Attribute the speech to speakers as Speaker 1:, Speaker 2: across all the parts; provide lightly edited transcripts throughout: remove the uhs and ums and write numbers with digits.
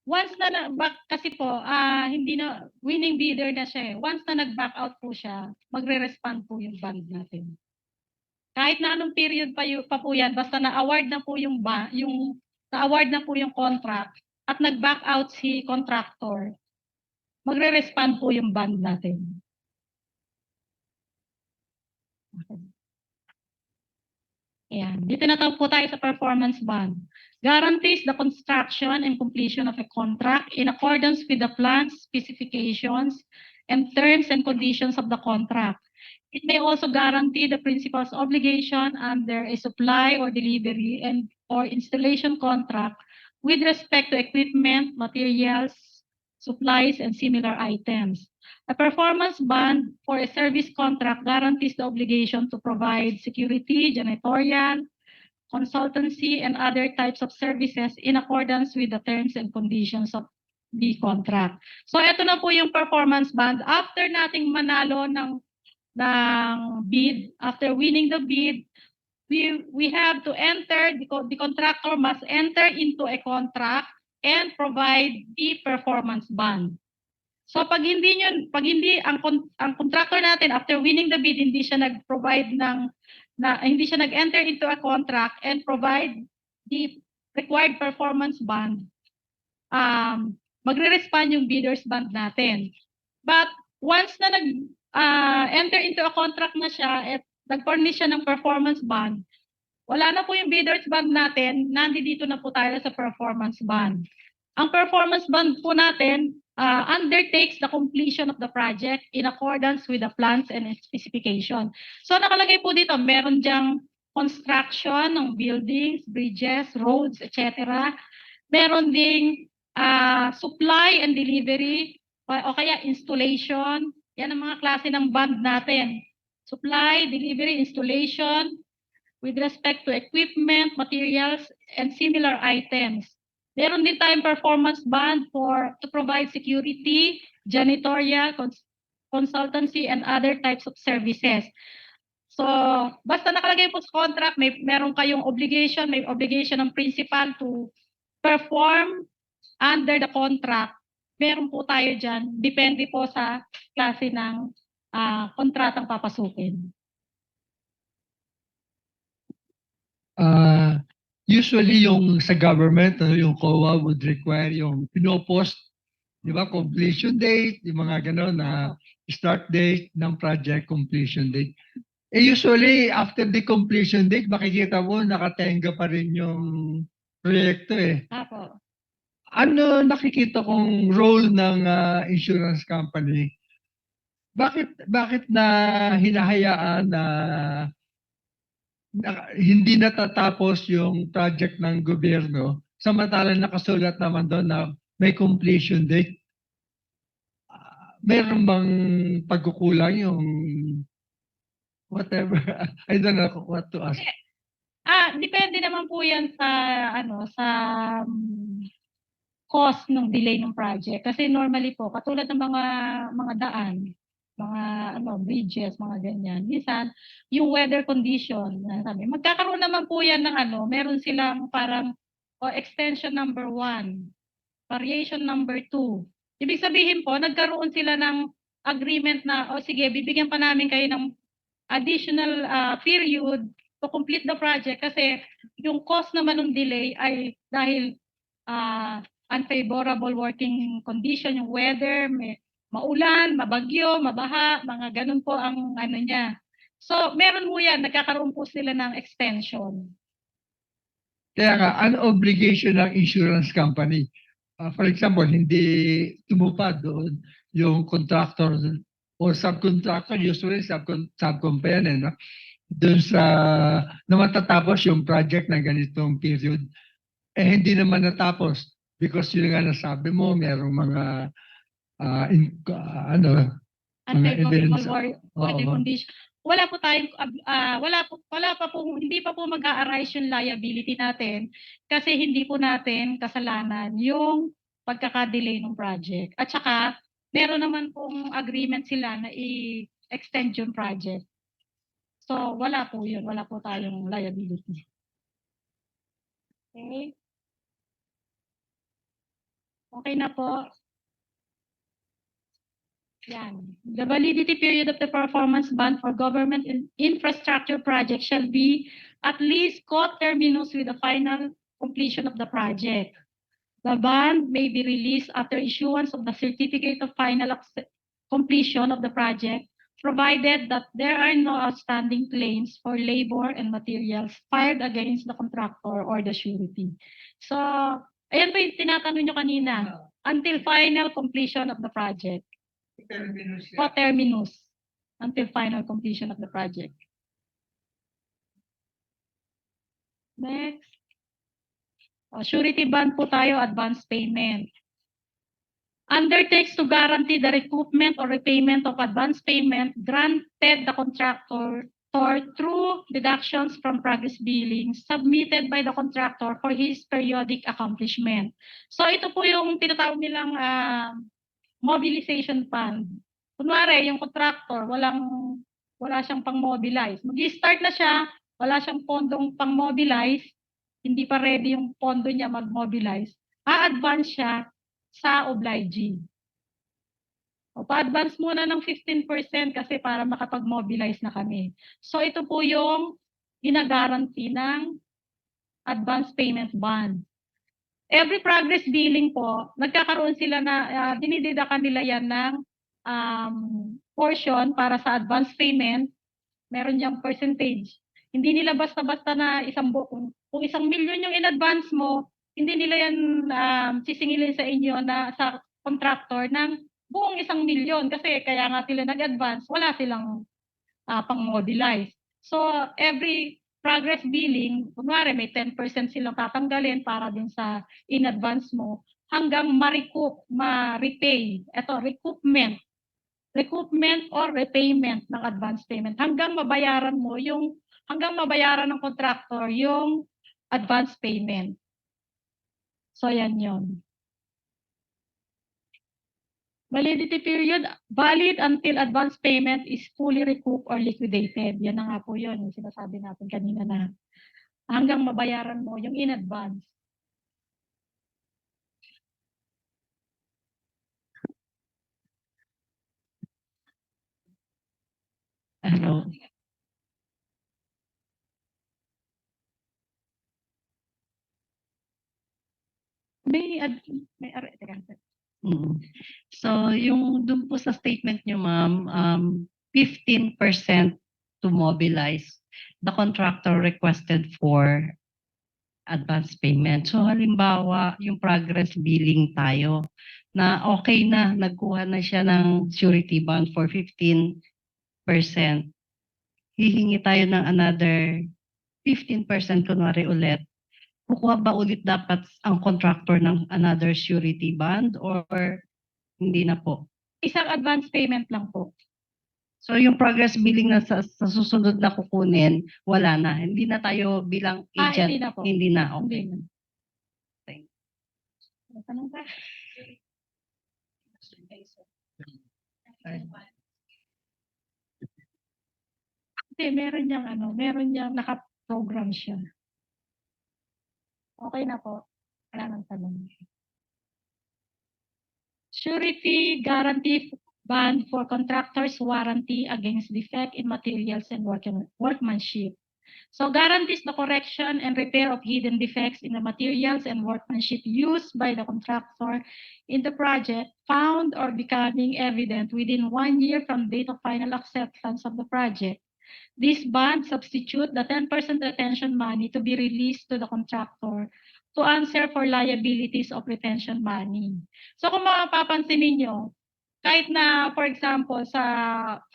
Speaker 1: Once na back kasi po, hindi na winning bidder na siya eh. Once na nag-back out po siya, magre-respond po yung bond natin. Kahit na anong period pa po yan, basta na-award na po yung na-award na po yung contract at nag-back out si contractor, magre-respond po yung bond natin. Ayan. Dito na po tayo sa performance bond. Guarantees the construction and completion of a contract in accordance with the plans, specifications, and terms and conditions of the contract. It may also guarantee the principal's obligation under a supply or delivery and or installation contract with respect to equipment, materials, supplies, and similar items. A performance bond for a service contract guarantees the obligation to provide security, janitorial, consultancy, and other types of services in accordance with the terms and conditions of the contract. So ito na po yung performance bond. After nating manalo ng bid, after winning the bid, we have to enter, the contractor must enter into a contract and provide the performance bond. So pag hindi ang contractor natin after winning the bid hindi siya nag-provide hindi siya nag-enter into a contract and provide the required performance bond, magre-respond yung bidder's bond natin. But once na enter into a contract na siya at nag-furnish siya ng performance bond, wala na po yung bidder's bond natin, nandito na po tayo sa performance bond. Ang performance bond po natin undertakes the completion of the project in accordance with the plans and specification. So nakalagay po dito, meron diyang construction ng buildings, bridges, roads, etc. Meron ding supply and delivery o kaya installation. Yan ang mga klase ng bond natin. Supply, delivery, installation, with respect to equipment, materials, and similar items. Meron din tayong performance bond to provide security, janitorial, consultancy, and other types of services. So, basta nakalagay po sa contract, meron kayong obligation, may obligation ng principal to perform under the contract. Meron po tayo dyan, depende po sa klase ng kontratang papasukin.
Speaker 2: Usually yung sa government, yung COA would require yung pinopost, di ba, completion date, yung mga gano'n na start date ng project, completion date. Usually, after the completion date, makikita mo, nakatenga pa rin yung proyekto eh.
Speaker 1: Apo.
Speaker 2: Ano nakikita kong role ng insurance company? Bakit na hinahayaan na hindi natatapos yung project ng gobyerno samantalang nakasulat naman doon na may completion date? Meron bang pagkukulang yung whatever? I don't know what to ask.
Speaker 1: Depende naman po yan sa cost ng delay ng project. Kasi normally po, katulad ng mga daan, mga bridges, mga ganyan. Minsan, yung weather condition, magkakaroon naman po yan ng meron silang parang extension number 1, variation number 2. Ibig sabihin po, nagkaroon sila ng agreement na, sige, bibigyan pa namin kayo ng additional period to complete the project kasi yung cost naman ng delay ay dahil unfavorable working condition, yung weather, maulan, mabagyo, mabaha, mga ganun po ang niya. So, meron po yan, nagkakaroon po sila ng extension.
Speaker 2: Kaya nga, an obligation ng insurance company. For example, hindi tumupad doon yung contractor o subcontractor, usually subcompany, no? Doon sa na matatapos yung project na ganitong period. Hindi naman natapos because yun nga nasabi mo, merong mga mga events.
Speaker 1: Weather condition. Wala po tayong hindi pa po mag-a-arise yung liability natin kasi hindi po natin kasalanan yung pagkaka-delay ng project. At saka meron naman pong agreement sila na i-extend yung project. So wala po yun, wala po tayong liability. Okay? Okay na po. Yan. The validity period of the performance bond for government infrastructure project shall be at least coterminous with the final completion of the project. The bond may be released after issuance of the certificate of final completion of the project, provided that there are no outstanding claims for labor and materials filed against the contractor or the surety. So, ayan po yung tinatanong nyo kanina. Until final completion of the project. Coterminous. Until final completion of the project. Next. Surety bond po tayo, advance payment. Undertakes to guarantee the recoupment or repayment of advance payment granted the contractor or through deductions from progress billing submitted by the contractor for his periodic accomplishment. So ito po yung tinatawag nilang mobilization fund. Kunwari, yung contractor, wala siyang pang-mobilize. Mag-start na siya, wala siyang pondong pang-mobilize, hindi pa ready yung pondo niya mag-mobilize, a-advance siya sa obligee. O, pa-advance muna ng 15% kasi para makapag-mobilize na kami. So ito po yung ginagaranti ng advance payment bond. Every progress billing po, nagkakaroon sila na, dinidedakan nila yan ng portion para sa advance payment. Meron niyang percentage. Hindi nila basta-basta na kung 1,000,000 yung in-advance mo, hindi nila yan sisingilin sa inyo na sa contractor ng buong 1,000,000 kasi kaya nga sila nag-advance, wala silang pang-mobilize. So, every progress billing, kunwari may 10% silang tatanggalin para din sa in-advance mo, hanggang ma-repay. Ito, recoupment or repayment ng advance payment. Hanggang mabayaran ng contractor yung advance payment. So, yan yun. Validity period, valid until advance payment is fully recouped or liquidated. Yan na nga po yun, yung sinasabi natin kanina na hanggang mabayaran mo yung in advance.
Speaker 3: Ano?
Speaker 1: Teka.
Speaker 3: So, yung dun po sa statement nyo, ma'am, 15% to mobilize. The contractor requested for advance payment. So, halimbawa, yung progress billing tayo, na okay na, nagkuha na siya ng surety bond for 15%. Hihingi tayo ng another 15% kunwari ulit. Kukuha ba ulit dapat ang contractor ng another surety bond or hindi na po?
Speaker 1: Isang advance payment lang po.
Speaker 3: So yung progress billing na sa susunod na kukunin, wala na. Hindi na tayo bilang agent.
Speaker 1: Hindi na po.
Speaker 3: Hindi na. Okay.
Speaker 1: Hindi na. Tanong ka? Hindi, meron niyang naka-program siya. Okay na po. Wala nang tanong. Surety guarantee bond for contractors' warranty against defect in materials and workmanship. So guarantees the correction and repair of hidden defects in the materials and workmanship used by the contractor in the project found or becoming evident within 1 year from date of final acceptance of the project. This bond substitute the 10% retention money to be released to the contractor to answer for liabilities of retention money. So kung mapapansin ninyo, kahit na for example sa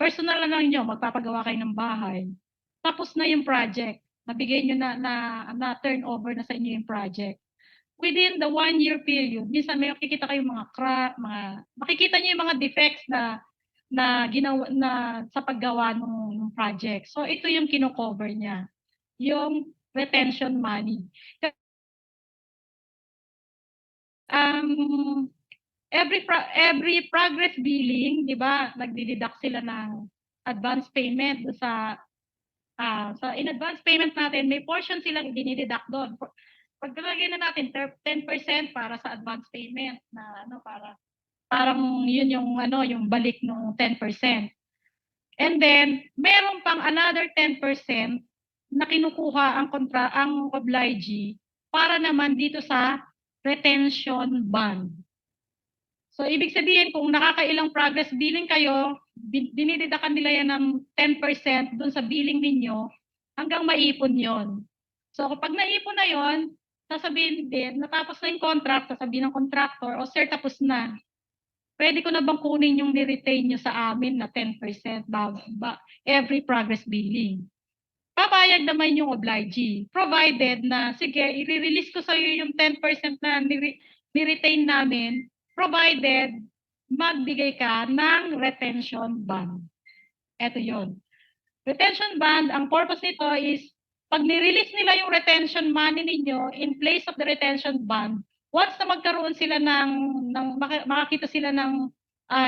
Speaker 1: personal na lang nyo, magpapagawa kayo ng bahay, tapos na yung project, nabigay nyo na turn over na sa inyo yung project. Within the 1 year period, minsan may makikita kayong mga crack, makikita nyo yung mga defects na ginawa na sa paggawa ng project. So ito yung kino-cover niya, yung retention money. Every progress billing, 'di ba? Nagdi-deduct sila ng advance payment sa in advance payment natin, may portion silang dinideduct doon. paglalagay na natin 10% para sa advance payment na ano para parang yun yung ano yung balik ng 10%. And then meron pang another 10% na kinukuha ang obligee para naman dito sa retention bond. So, ibig sabihin, kung nakakailang progress billing kayo, dinididakan nila yan ng 10% dun sa billing ninyo hanggang maipon yon. So, kapag naipon na yon, sasabihin din, natapos na yung contract, sasabihin ng contractor, o sir, tapos na. Pwede ko na bang kunin yung ni-retain nyo sa amin na 10% every progress billing? Papayag naman yung obligee, provided na, sige, i-release ko sa'yo yung 10% na ni-retain namin, provided magbigay ka ng retention bond. Ito yon. Retention bond, ang purpose nito is, pag ni-release nila yung retention money ninyo in place of the retention bond, once na magkaroon sila makakita sila ng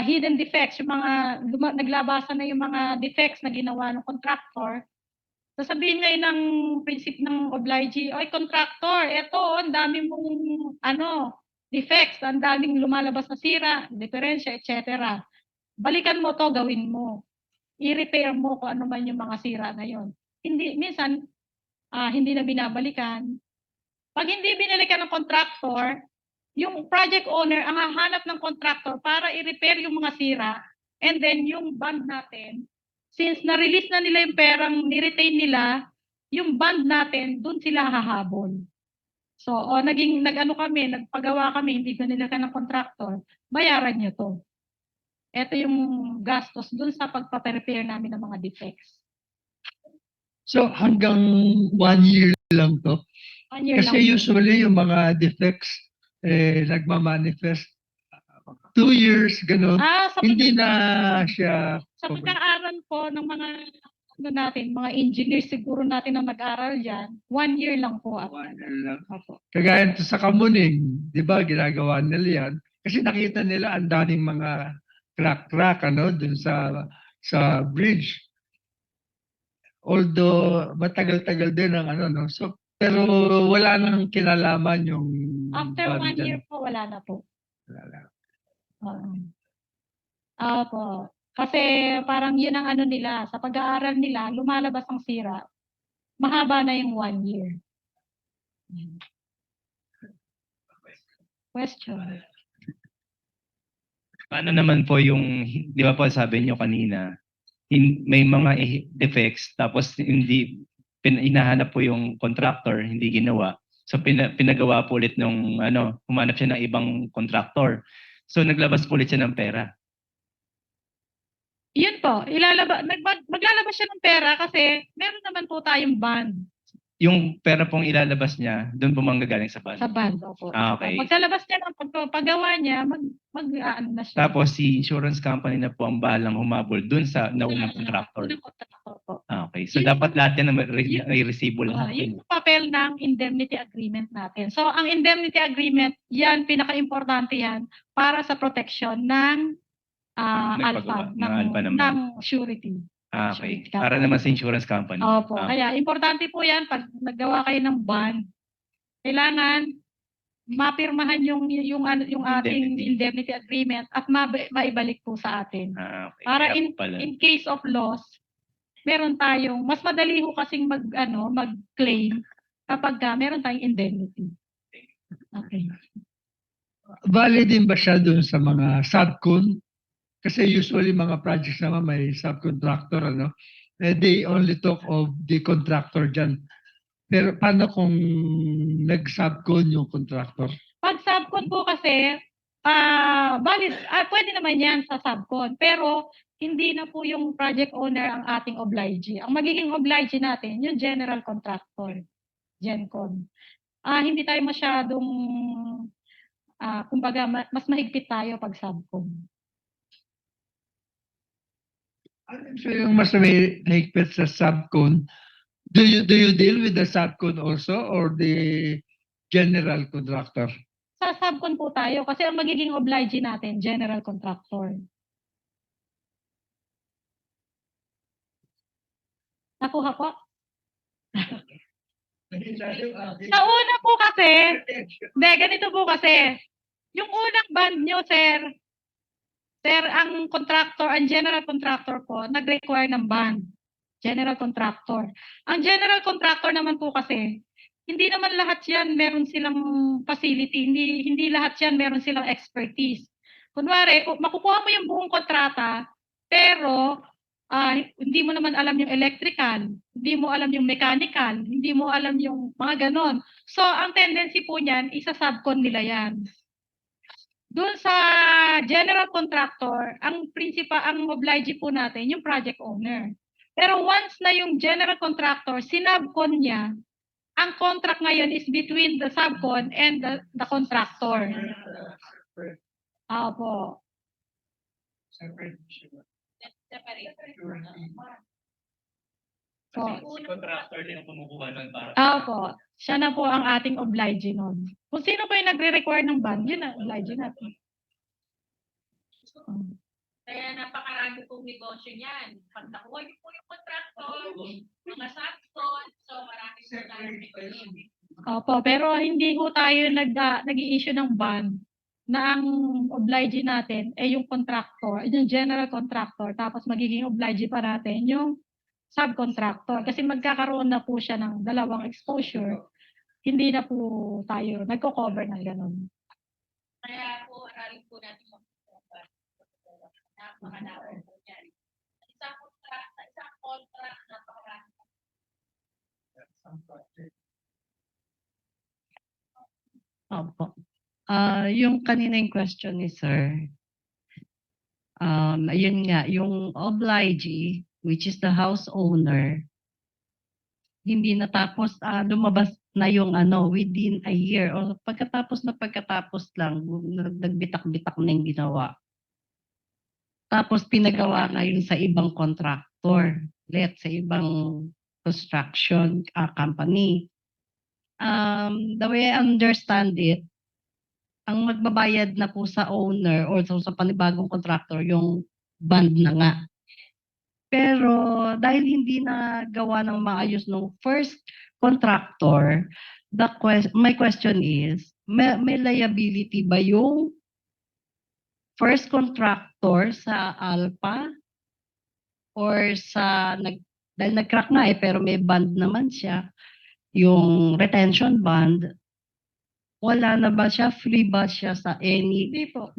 Speaker 1: hidden defects, yung mga naglabasan na yung mga defects na ginawa ng contractor, sasabihin ngayon ng prinsip ng obligee, oy contractor, eto, ang dami mong defects, ang daming lumalabas na sira, diferensya, etc. Balikan mo to, gawin mo. I-repair mo kung ano man yung mga sira na yon. Minsan, hindi na binabalikan. Pag hindi binalikan ng contractor, yung project owner ang hahanap ng contractor para i-repair yung mga sira, and then yung bond natin, since na-release na nila yung perang ni-retain nila, yung bond natin, dun sila hahabol. So, nagpagawa kami, hindi ko nila ka ng contractor, bayaran nyo to. Ito yung gastos dun sa pagpaparepair namin ng mga defects.
Speaker 2: So hanggang 1 year lang to?
Speaker 1: 1 year
Speaker 2: Kasi
Speaker 1: lang.
Speaker 2: usually yung mga defects nagmamanifest 2 years, gano'n. Hindi na siya
Speaker 1: sa pag-aaral po ng mga mga engineers siguro natin na nag-aral dyan, 1 year lang po.
Speaker 2: 1 year lang. Kagaya nito sa Kamuning, di ba, ginagawa nila yan. Kasi nakita nila ang daming mga crack, dun sa bridge. Although matagal-tagal din ang So, pero wala nang kinalaman yung
Speaker 1: After 1
Speaker 2: band
Speaker 1: year
Speaker 2: dyan.
Speaker 1: po, wala na po.
Speaker 2: Wala lang.
Speaker 1: Opo. Kasi parang yun ang nila, sa pag-aaral nila, lumalabas ang sira. Mahaba na yung 1 year. Question.
Speaker 4: Paano naman po yung, di ba po sabi niyo kanina, may mga defects tapos hindi hinahanap po yung contractor, hindi ginawa. So pinagawa po ulit nung humanap siya ng ibang contractor. So naglabas po ulit siya ng pera.
Speaker 1: Yun po, maglalabas siya ng pera kasi meron naman po tayong bond.
Speaker 4: Yung pera pong ilalabas niya, doon po manggagaling sa bond.
Speaker 1: Sa bond, opo.
Speaker 4: Okay.
Speaker 1: Pagkalabas niya ng paggawa niya, na siya.
Speaker 4: Tapos si insurance company na po ang bahalang humabol doon sa naunang contractor.
Speaker 1: Unang contractor po.
Speaker 4: Okay. So dapat lahat yan may resibo lahat.
Speaker 1: Yung papel ng indemnity agreement natin. So ang indemnity agreement, yan, pinaka-importante yan para sa protection ng alpha, ng surety.
Speaker 4: Okay. Para naman sa insurance company.
Speaker 1: Opo. Kaya importante po yan pag naggawa kayo ng bond. Kailangan mapirmahan yung ating indemnity agreement at maibalik po sa atin.
Speaker 4: Okay.
Speaker 1: Para in case of loss, meron tayong mas madali ho kasing mag-claim kapag meron tayong indemnity. Okay.
Speaker 2: Valid din ba siya dun sa mga subcon? Kasi usually mga projects naman may subcontractor, they only talk of the contractor dyan. Pero paano kung nag-subcon yung contractor?
Speaker 1: Pag subcon po kasi, valid, pwede naman yan sa subcon. Pero hindi na po yung project owner ang ating obligee. Ang magiging obligee natin, yung general contractor, GenCon. Hindi tayo masyadong, kumbaga, mas mahigpit tayo pag subcon.
Speaker 2: So yung mas may higpit sa subcon, do you deal with the subcon also or the general contractor?
Speaker 1: Sa subcon po tayo kasi ang magiging obligee natin, general contractor. Nakuha po? Sa una po kasi, hindi, ganito po kasi, yung unang band nyo, sir, ang contractor, ang general contractor po, nag-require ng band. General contractor. Ang general contractor naman po kasi, hindi naman lahat yan meron silang facility, hindi lahat yan meron silang expertise. Kunwari, makukuha mo yung buong kontrata, pero hindi mo naman alam yung electrical, hindi mo alam yung mechanical, hindi mo alam yung mga ganon. So, ang tendency po niyan, isa-subcon nila yan. Doon sa general contractor, ang obligee po natin, yung project owner. Pero once na yung general contractor, sinubcon niya, ang contract ngayon is between the subcon and the contractor. Opo.
Speaker 4: Kasi si contractor din ang kumukuha nun para.
Speaker 1: Opo. Siya na po ang ating obligee nun. Kung sino po yung nagre-require ng band, yun ang obligee natin.
Speaker 5: Kaya napakarami pong negosyo niyan. Pag nakuha niyo po yung contractor, mga subcon, so marami po tayong negosyo.
Speaker 1: Opo, pero hindi po tayo nag-i-issue ng band na ang obligee natin ay yung contractor, yung general contractor, tapos magiging obligee pa natin yung subcontractor. Kasi magkakaroon na po siya ng dalawang exposure. Hindi na po tayo nagko-cover ng ganun.
Speaker 5: Kaya po, aralin po natin yung napakalawin po yan. Isang contract, napakarami.
Speaker 3: Opo. Yung kanina yung question ni sir, ayun nga, yung obligee, which is the house owner, hindi natapos, lumabas na yung within a year o pagkatapos lang, nagbitak-bitak na yung ginawa. Tapos pinagawa ngayon sa ibang contractor, sa ibang construction company. The way I understand it, ang magbabayad na po sa owner or sa panibagong contractor yung band na nga. Pero dahil hindi na gawa ng maayos ng first contractor, my question is, may liability ba yung first contractor sa Alpha or dahil nag-crack na pero may band naman siya, yung retention band, wala na ba siya? Free ba siya sa any?
Speaker 1: Hindi po.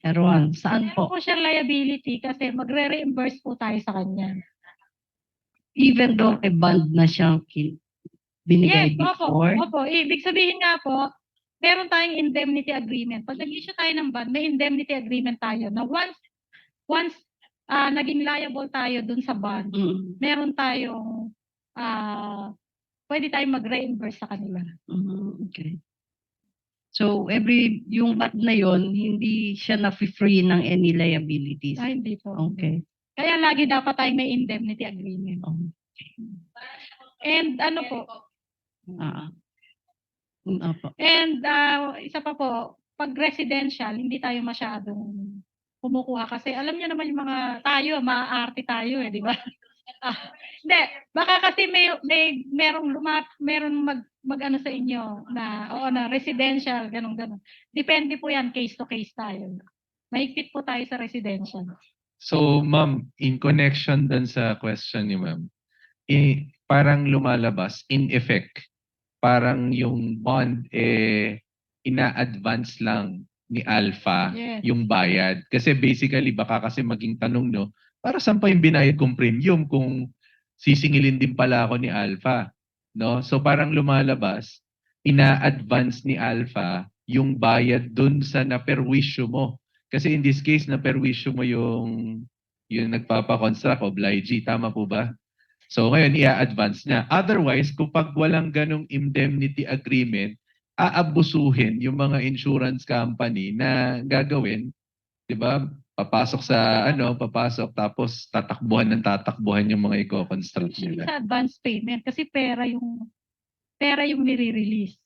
Speaker 3: Erwan, saan
Speaker 1: Meron
Speaker 3: po?
Speaker 1: po siyang liability kasi magre-reimburse po tayo sa kanya.
Speaker 3: Even though may band na siyang binigay
Speaker 1: Yes,
Speaker 3: before?
Speaker 1: opo. Ibig sabihin nga po, meron tayong indemnity agreement. Pag nag-issue tayo ng bond, may indemnity agreement tayo na once naging liable tayo dun sa bond, meron tayong pwede tayong mag-reimburse sa kanila.
Speaker 3: Okay. So, yung band na yon hindi siya na-free ng any liabilities?
Speaker 1: Hindi po.
Speaker 3: Okay.
Speaker 1: Kaya lagi dapat tayong may indemnity agreement. And ano po,
Speaker 3: Opo.
Speaker 1: and isa pa po, pag residential, hindi tayo masyadong kumukuha kasi alam niyo naman yung mga tayo, maaarte tayo di ba? Hindi, baka kasi merong mag-ano sa inyo na residential, ganun. Depende po yan, case to case tayo. Mahigpit po tayo sa residential.
Speaker 6: So, ma'am, in connection dun sa question ni ma'am, parang lumalabas, in effect, parang yung bond, ina-advance lang ni Alpha yung bayad. Kasi basically, baka kasi maging tanong, no, para saan pa yung binayad kong premium kung sisingilin din pala ako ni Alpha? No? So parang lumalabas, ina-advance ni Alpha yung bayad dun sa naperwisyo mo. Kasi in this case, naperwisyo mo yung nagpapa-construct, obligee. Tama po ba? So ngayon, i-advance niya. Otherwise, kapag walang ganong indemnity agreement, aabusuhin yung mga insurance company na gagawin, di ba? Papasok tapos tatakbuhan yung mga i-construct nila.
Speaker 1: Sa advance payment kasi pera yung nire-release.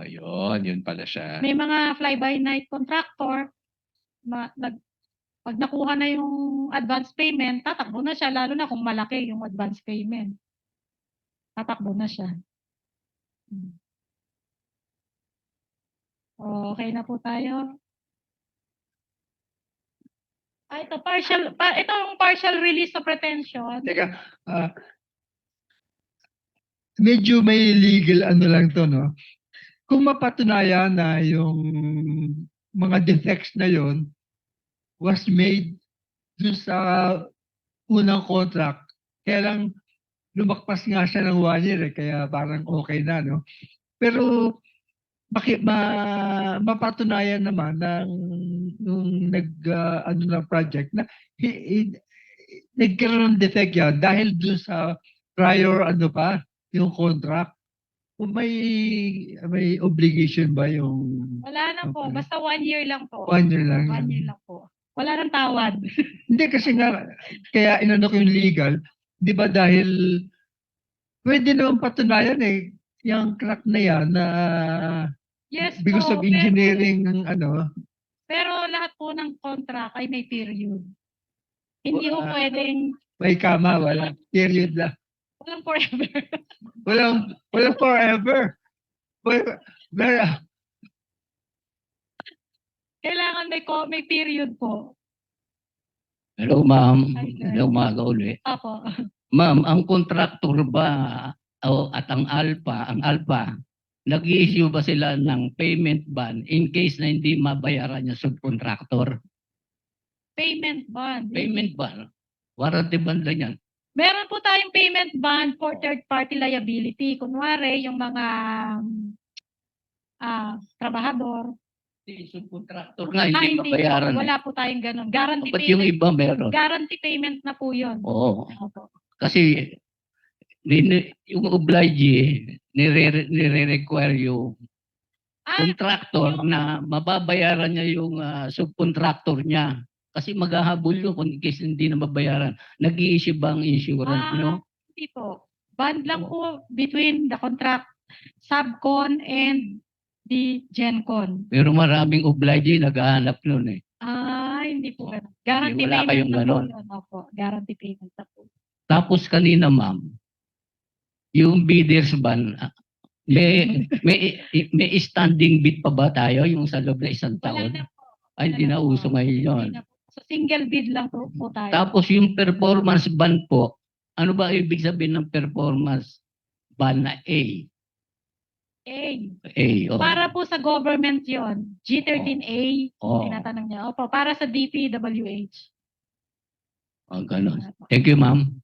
Speaker 6: Yun pala siya.
Speaker 1: May mga fly-by-night contractor, pag nakuha na yung advance payment, tatakbo na siya, lalo na kung malaki yung advance payment. Tatakbo na siya. Okay na po tayo. Ito, itong partial release of retention.
Speaker 2: Teka, medyo may legal ano lang to, no? Kung mapatunayan na yung mga defects na yon was made dun sa unang contract, kaya lang lumakpas nga siya ng 1 year, kaya parang okay na, no? Pero mapatunayan naman ng nung ano ng project na nagkaroon ng defect yan dahil dun sa prior ano pa, yung contract. Kung may obligation ba yung
Speaker 1: Wala na po,
Speaker 2: company?
Speaker 1: basta 1 year lang po.
Speaker 2: 1 year lang
Speaker 1: 1
Speaker 2: yan.
Speaker 1: year lang po. Wala nang tawad.
Speaker 2: Hindi kasi nga, kaya inano ko yung legal, di ba dahil pwede naman patunayan yung crack na yan na
Speaker 1: Yes
Speaker 2: because
Speaker 1: po,
Speaker 2: of engineering ano,
Speaker 1: pero lahat po ng contract ay may period. Hindi po pwedeng,
Speaker 2: may kama, wala. Period lang.
Speaker 1: walang forever.
Speaker 2: Walang forever. Wala.
Speaker 1: Kailangan may period po.
Speaker 7: Hello, ma'am.
Speaker 1: Hi, sir.
Speaker 7: Hello, umaga uli.
Speaker 1: Apo.
Speaker 7: Ma'am, ang kontraktor ba at ang Alpha, nag-i-issue ba sila ng payment ban in case na hindi mabayaran yung subcontractor?
Speaker 1: Payment bond.
Speaker 7: Payment ban? Warranty ban lang yan.
Speaker 1: Meron po tayong payment bond for third-party liability. Kunwari, yung mga trabahador.
Speaker 7: Yung subcontractor nga hindi mabayaran.
Speaker 1: Wala po tayong ganun. Guarantee
Speaker 7: Ba't yung
Speaker 1: payment.
Speaker 7: iba meron?
Speaker 1: Guarantee payment na po yun.
Speaker 7: Oo.
Speaker 1: Opo.
Speaker 7: Kasi yung oblige, nire-require yung contractor na mababayaran niya yung subcontractor niya. Kasi maghahabol yun kung in case hindi na mabayaran. Nag-i-issue ba ang insurance nyo?
Speaker 1: Hindi po. Bond lang po between the contract subcon and the GenCon.
Speaker 7: Pero maraming oblige naghahanap nun eh.
Speaker 1: Hindi po ganun. Guarantee
Speaker 7: Wala
Speaker 1: payment
Speaker 7: kayong
Speaker 1: na
Speaker 7: ganon.
Speaker 1: po yun. Opo, guarantee payment na po.
Speaker 7: Tapos kanina ma'am, yung bidders ban, may standing bid pa ba tayo yung sa loob na isang
Speaker 1: Wala
Speaker 7: taon?
Speaker 1: na po.
Speaker 7: Ay, hindi na uso ngayon yun.
Speaker 1: Hindi na po. So single bid lang po tayo.
Speaker 7: Tapos yung performance ban po, ano ba ibig sabihin ng performance ban na A? A, oh.
Speaker 1: Para po sa government yon, G13A,
Speaker 7: Oh,
Speaker 1: tinatanong niya. Opo, para sa DPWH.
Speaker 7: oh, ganun. Thank you, ma'am.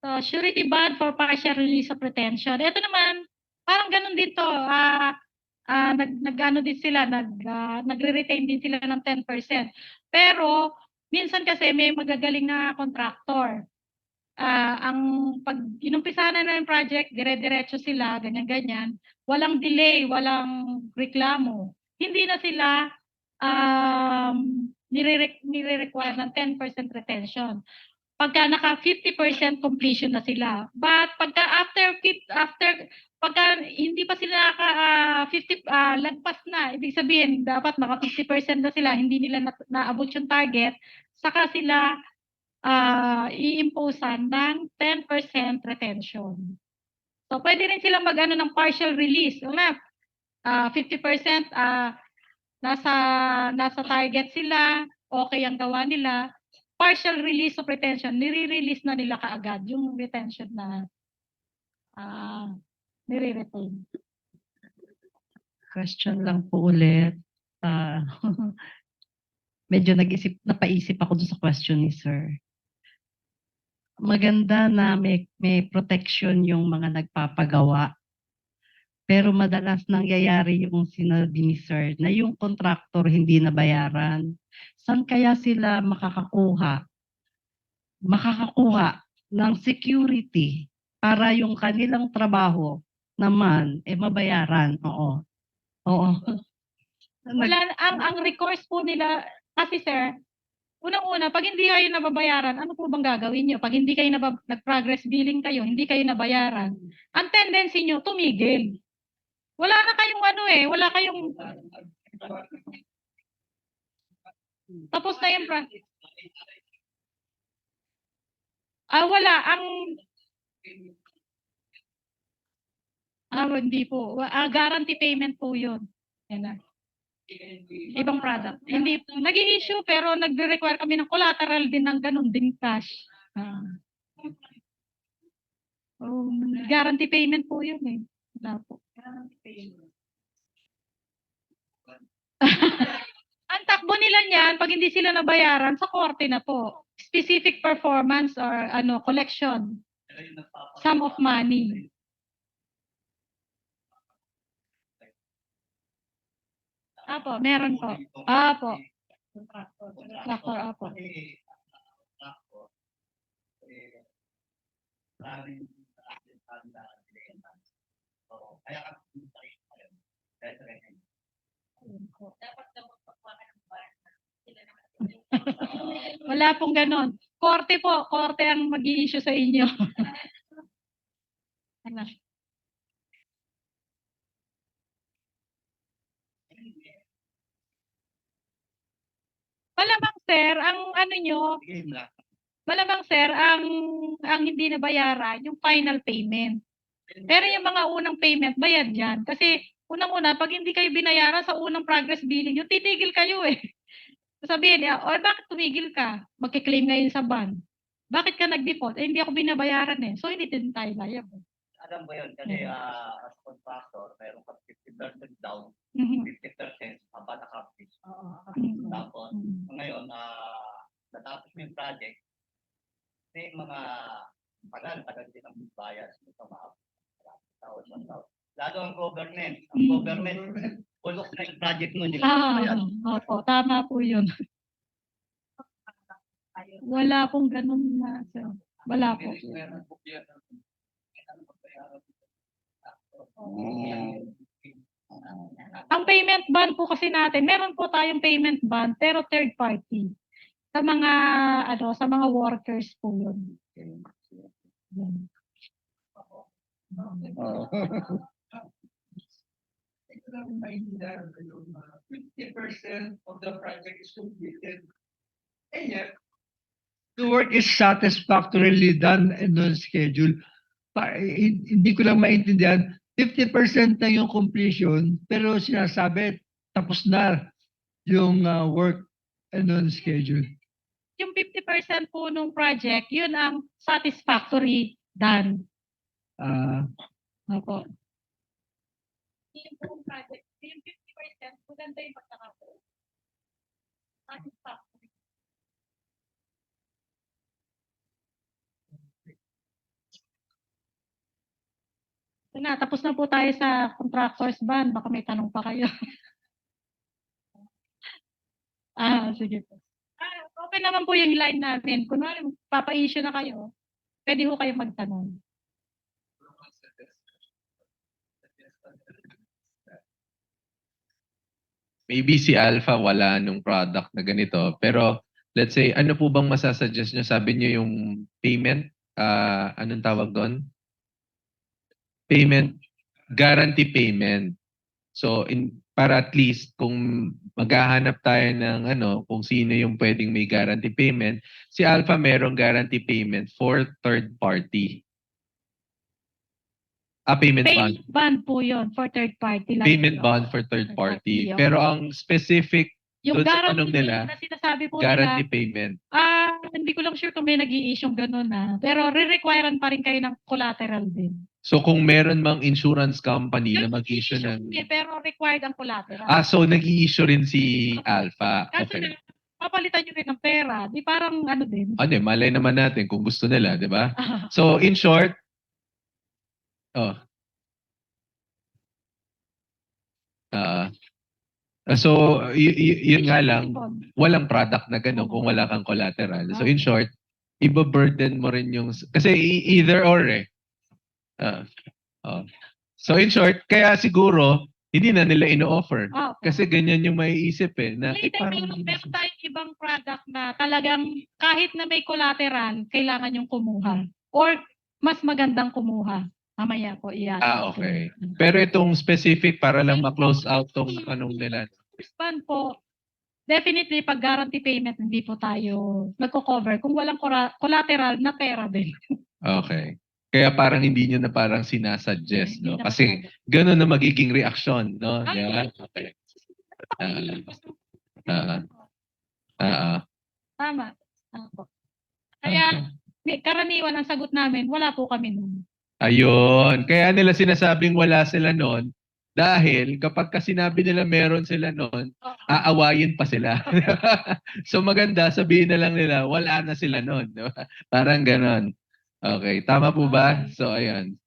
Speaker 1: So, surety bond for partial release of retention. Ito naman, parang ganun din to. Nag-ano din sila, nagre-retain din sila ng 10%. Pero, minsan kasi may magagaling na contractor. Ang pag inumpisa na yung project, dire-diretso sila, ganyan-ganyan. Walang delay, walang reklamo. Hindi na sila nire-require ng 10% retention. Pagka naka 50% completion na sila. But pagka pagka hindi pa sila naka 50 lagpas na, ibig sabihin dapat maka 50% na sila, hindi nila naabot yung target, saka sila i-imposean ng 10% retention. So pwede rin silang mag-ano ng partial release. 50% nasa target sila, okay ang gawa nila. Partial release of retention, nire-release na nila kaagad yung retention na nire-retain.
Speaker 3: Question lang po ulit. Medyo napaisip ako dun sa question ni sir. Maganda na may protection yung mga nagpapagawa. Pero madalas nangyayari yung sinabi ni sir na yung contractor hindi nabayaran. Saan kaya sila makakakuha ng security para yung kanilang trabaho naman mabayaran? Oo.
Speaker 1: Ang recourse po nila, kasi sir, unang-una, pag hindi kayo nababayaran, ano po bang gagawin nyo? Pag hindi kayo nag-progress billing kayo, hindi kayo nabayaran, ang tendency nyo, tumigil. Wala na kayong wala kayong tapos na yung wala. Hindi po. Guarantee payment po yun. Yan na. Ibang product. Hindi, naging issue pero nagre-require kami ng collateral din ng ganun din cash. Guarantee payment po yun eh. Wala po. Ang takbo nila niyan, pag hindi sila nabayaran, sa korte na po. Specific performance or collection. Sum of money. Apo, meron po. Apo. Factor, apo.
Speaker 5: Dapat daw magpagawa ka ng bar. Sila naman.
Speaker 1: Wala pong ganon. Korte po. Korte ang mag-i-issue sa inyo. Ano? Malamang sir, ang ano nyo, malamang sir, ang hindi nabayaran, yung final payment. Pero yung mga unang payment, bayad yan. Kasi unang-una, pag hindi kayo binayaran sa unang progress billing, yung titigil kayo eh. Sabihin niya, bakit tumigil ka? Magkiklaim ngayon sa ban. Bakit ka nag-default? Hindi ako binabayaran eh. So, hindi din tayo liable.
Speaker 8: Alam mo yun, kasi as contractor, meron ka 50% down,
Speaker 1: Mhm.
Speaker 8: 50% abad accomplish.
Speaker 1: Mhm.
Speaker 8: Tapos,
Speaker 1: Mhm.
Speaker 8: ngayon, natapos mo yung project, may mga tagal din ang bayad. Ito mga taon. Lalo ang government. Ang
Speaker 1: Mhm.
Speaker 8: government, bulok na yung project mo, hindi ka bayad.
Speaker 1: Opo, tama po yun. Wala pong ganun na, sir. Wala po. Ang payment ban po kasi natin, meron po tayong payment ban, pero third party. Sa mga, sa mga workers po yun. Yan.
Speaker 2: Maintindihan ko yung 50% of the project is completed. And yet, the work is satisfactorily done and on schedule. Hindi ko lang maintindihan, 50% na yung completion, pero sinasabi, tapos na yung work and on schedule.
Speaker 1: Yung 50% po nung project, yun ang satisfactory done. Opo.
Speaker 5: Yung buong project, yung 50%, maganda yung pagkakaroon. Satisfactory.
Speaker 1: Tapos na po tayo sa contractors ban. Baka may tanong pa kayo. Sige po. Okay naman po yung line natin. Kunwari, papa-issue na kayo, pwede ho kayo magtanong.
Speaker 6: Maybe si Alpha wala nung product na ganito. Pero let's say, ano po bang masasuggest nyo? Sabi nyo yung payment, anong tawag doon? Payment, guarantee payment. So, para at least kung maghahanap tayo ng kung sino yung pwedeng may guarantee payment, si Alpha merong guarantee payment for third party. Payment bond.
Speaker 1: Payment bond po yun for third party. Lang
Speaker 6: Payment
Speaker 1: yun.
Speaker 6: bond for third party.
Speaker 1: okay.
Speaker 6: Pero ang specific
Speaker 1: Yung
Speaker 6: doon sa tanong
Speaker 1: guarantee
Speaker 6: nila,
Speaker 1: na sinasabi po
Speaker 6: guarantee
Speaker 1: nila,
Speaker 6: payment.
Speaker 1: hindi ko lang sure kung may nag-i-issue ganun Pero re-requirean pa rin kayo ng collateral din.
Speaker 6: So kung meron mang insurance company
Speaker 1: Yun,
Speaker 6: na mag-issue ng...
Speaker 1: pero required ang collateral.
Speaker 6: so nag-i-issue rin si Alpha.
Speaker 1: Kaso
Speaker 6: Okay.
Speaker 1: na, papalitan nyo rin ng pera. Di parang din.
Speaker 6: Malay naman natin kung gusto nila, di ba? So in short, yun nga lang, walang product na gano'n kung wala kang collateral. So in short, iba-burden mo rin yung... Kasi either or eh. So in short, kaya siguro, hindi na nila ino-offer. Kasi ganyan yung maiisip eh. Na,
Speaker 1: Meron tayong ibang product na talagang kahit na may collateral, kailangan yung kumuha. Or mas magandang kumuha. Mamaya po iyan.
Speaker 6: okay. Pero itong specific para lang ma-close out tong anong nila.
Speaker 1: Ban po, definitely pag guarantee payment, hindi po tayo nagko-cover kung walang collateral na pera din.
Speaker 6: Okay. Kaya parang hindi nyo na parang sinasuggest,
Speaker 1: Hindi
Speaker 6: no?
Speaker 1: na
Speaker 6: Kasi
Speaker 1: masyado.
Speaker 6: gano'n na magiging reaksyon, no?
Speaker 1: Ay,
Speaker 6: Di ba? Okay. Ah, ah,
Speaker 1: Tama. Opo. Kaya karaniwan ang sagot namin, wala po kami nun.
Speaker 6: Ayun. Kaya nila sinasabing wala sila noon dahil kapag ka sinabi nila meron sila noon, aawayin pa sila. So maganda, sabihin na lang nila, wala na sila noon. Di ba? Parang ganon. Okay. Tama po ba? So, ayan.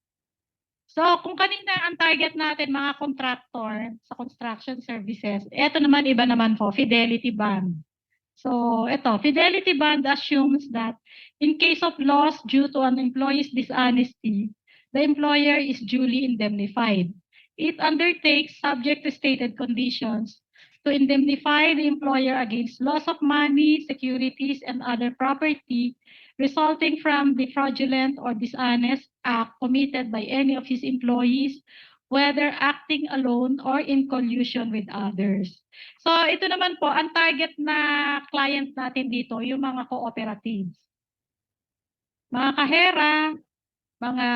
Speaker 1: So, kung kanina ang target natin mga contractor sa construction services, eto naman iba naman po, fidelity bond. So, ito, fidelity bond assumes that in case of loss due to an employee's dishonesty, the employer is duly indemnified. It undertakes, subject to stated conditions, to indemnify the employer against loss of money, securities, and other property resulting from the fraudulent or dishonest act committed by any of his employees, whether acting alone or in collusion with others. So ito naman po, ang target na client natin dito, yung mga cooperatives. Mga kahera, mga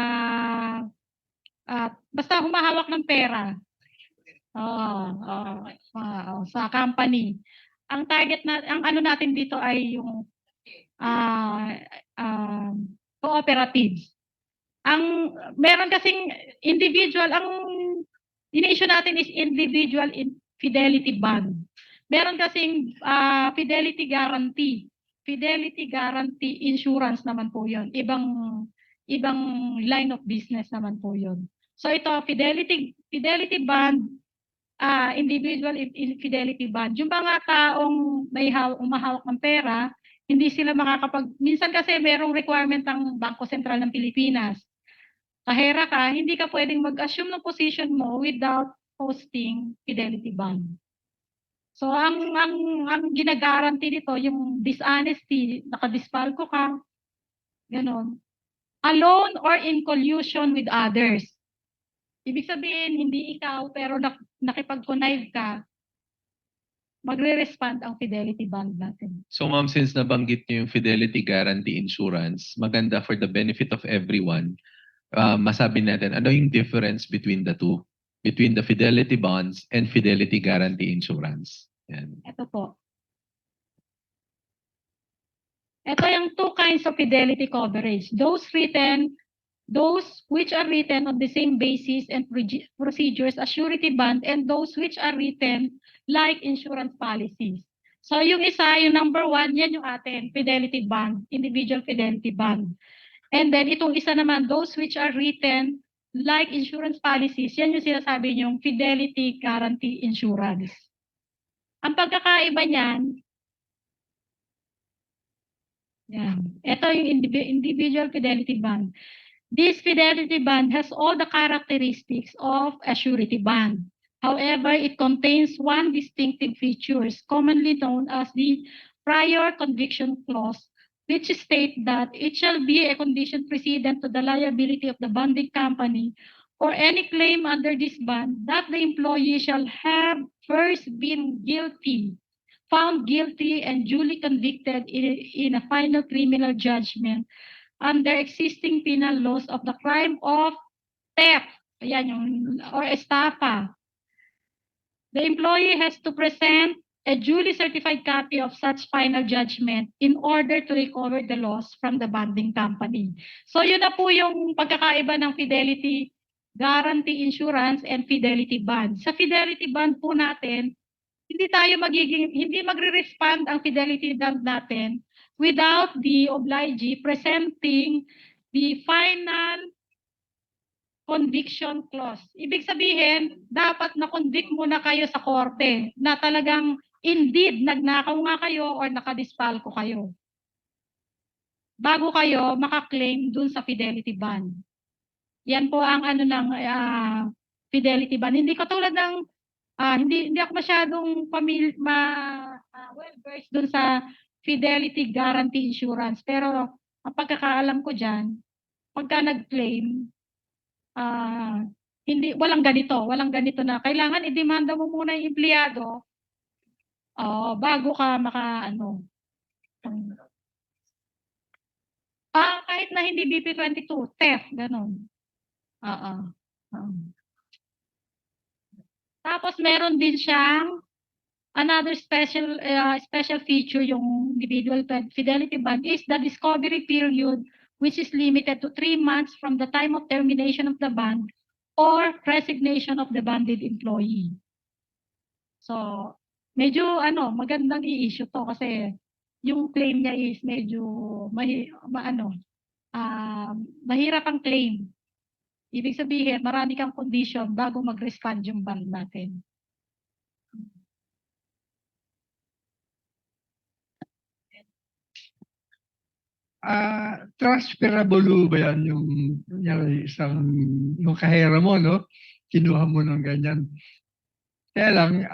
Speaker 1: basta humahawak ng pera. Sa company. Ang target na, ang ano natin dito ay yung cooperatives. Ang meron kasing individual, ang ini-issue natin is individual fidelity bond. Meron kasing fidelity guarantee. Fidelity guarantee insurance naman po 'yon. Ibang line of business naman po 'yon. So ito fidelity bond, individual fidelity bond. Yung mga taong may umahawak ng pera, hindi sila minsan kasi merong requirement ng Bangko Sentral ng Pilipinas. Kahera ka, hindi ka pwedeng mag-assume ng position mo without posting fidelity bond. So ang gina-guarantee dito yung dishonesty, nakadispalko ka, ganon. Alone or in collusion with others. Ibig sabihin, hindi ikaw pero nakipag-connive ka, magre-respond ang fidelity bond natin.
Speaker 6: So ma'am, since nabanggit niyo yung Fidelity Guarantee Insurance, maganda for the benefit of everyone, masabi natin, ano yung difference between the two? Between the Fidelity Bonds and Fidelity Guarantee Insurance. Yan.
Speaker 1: Ito po. Ito yung two kinds of fidelity coverage. Those which are written on the same basis and procedures as surety bond, and those which are written like insurance policies. So yung isa, yung number 1, yan yung atin, fidelity bond, individual fidelity bond. And then itong isa naman, those which are written like insurance policies, yan yung sinasabi yung fidelity guarantee insurance. Ang pagkakaiba niyan, yan. Ito yung individual fidelity bond. This fidelity bond has all the characteristics of a surety bond. However, it contains one distinctive feature, commonly known as the prior conviction clause, which states that it shall be a condition precedent to the liability of the bonding company or any claim under this bond that the employee shall have first been found guilty and duly convicted in a final criminal judgment under existing penal laws of the crime of theft, or estafa. The employee has to present a duly certified copy of such final judgment in order to recover the loss from the bonding company. So yun na po yung pagkakaiba ng fidelity guarantee insurance and fidelity bond. Sa fidelity bond po natin, hindi magre-respond ang fidelity bond natin without the obligee presenting the final conviction clause. Ibig sabihin, dapat na-convict muna kayo sa korte na talagang indeed nagnakaw nga kayo or nakadispalko kayo bago kayo makaklaim dun sa fidelity bond. Yan po ang ano ng fidelity bond. Hindi katulad ng hindi ako masyadong well-versed dun sa fidelity guarantee insurance. Pero ang pagkakaalam ko dyan, pagka nag-claim, walang ganito na kailangan i-demanda mo muna yung empleyado bago ka Kahit na hindi BP22, theft, ganun. Oo. Oo. Tapos meron din siyang another special feature yung individual fidelity bond is the discovery period, which is limited to 3 months from the time of termination of the bond or resignation of the bonded employee. So, medyo magandang i-issue to kasi yung claim niya is medyo mahirap ang claim. Ibig sabihin, marami kang condition bago mag-respond yung bond natin.
Speaker 2: Transferable ba yan yung yung kahera mo, no? Kinuha mo ng ganyan. Kaya lang,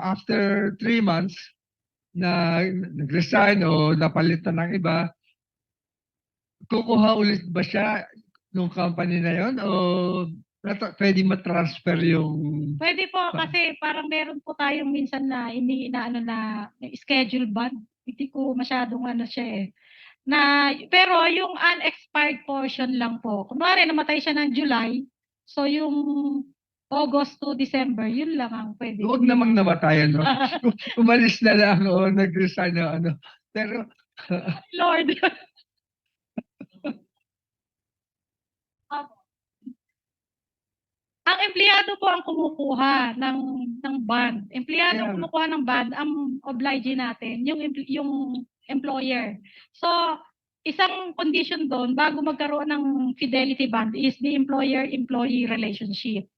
Speaker 2: after 3 months, na nag-resign o napalitan ng iba, kukuha ulit ba siya nung company na yon o pwede matransfer yung...
Speaker 1: Pwede po kasi parang meron po tayong minsan na schedule bond. Hindi ko masyadong siya eh. Pero yung unexpired portion lang po. Kunwari namatay siya ng July, so yung August to December, yun lang ang pwede.
Speaker 2: Huwag namang namatayan, no? Umalis na lang o nag-resign na Pero...
Speaker 1: Lord. Ang empleyado po ang kumukuha ng bond. Empleyado ang kumukuha ng bond, ang obligee natin, yung employer. So, isang condition doon bago magkaroon ng fidelity bond is the employer-employee relationship.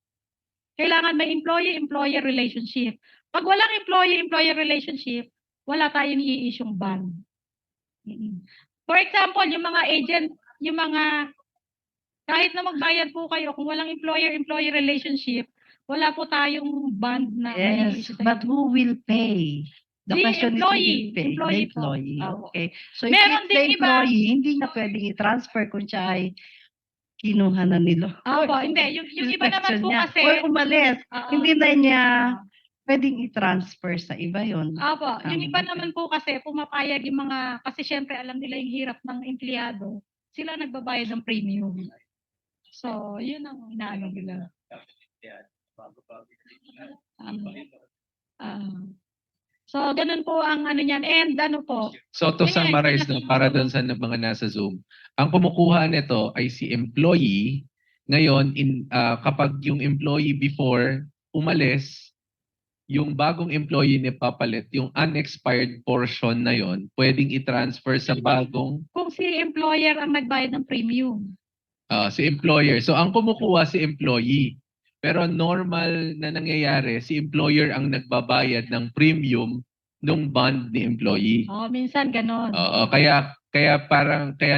Speaker 1: Kailangan may employee-employer relationship. Pag walang employee-employer relationship, wala tayong i-issue'ng bond. For example, yung mga agent, kahit na magbayad po kayo, kung walang employer-employee relationship, wala po tayong bond na
Speaker 3: Yes, but who will pay? The
Speaker 1: The
Speaker 3: question
Speaker 1: employee.
Speaker 3: is who will pay?
Speaker 1: Employee
Speaker 3: The
Speaker 1: po.
Speaker 3: employee.
Speaker 1: Opo.
Speaker 3: Okay. So if
Speaker 1: Meron
Speaker 3: it's the
Speaker 1: ding iba-
Speaker 3: employee, hindi niya pwedeng i-transfer kung siya ay kinuha na nila.
Speaker 1: Hindi. Yung iba naman po
Speaker 3: niya.
Speaker 1: kasi,
Speaker 3: Or umalis.
Speaker 1: Oo.
Speaker 3: Hindi na niya pwedeng i-transfer sa iba yon.
Speaker 1: Opo, yung iba
Speaker 3: Okay.
Speaker 1: naman po kasi pumapayag yung kasi syempre alam nila yung hirap ng empleyado, sila nagbabayad ng premium. So, yun ang inaano nila. So, ganun po ang niyan. And po,
Speaker 6: So to
Speaker 1: Ganyan,
Speaker 6: summarize, no, para doon sa mga nasa Zoom, ang kumukuha nito ay si employee. Ngayon, kapag yung employee before umalis, yung bagong employee niya papalit, yung unexpired portion na yon, pwedeng i-transfer sa bagong
Speaker 1: kung si employer ang nagbayad ng premium.
Speaker 6: si employer. So ang kumukuha si employee. Pero normal na nangyayari, si employer ang nagbabayad ng premium nung bond ni employee.
Speaker 1: Minsan ganon.
Speaker 6: Oo, kaya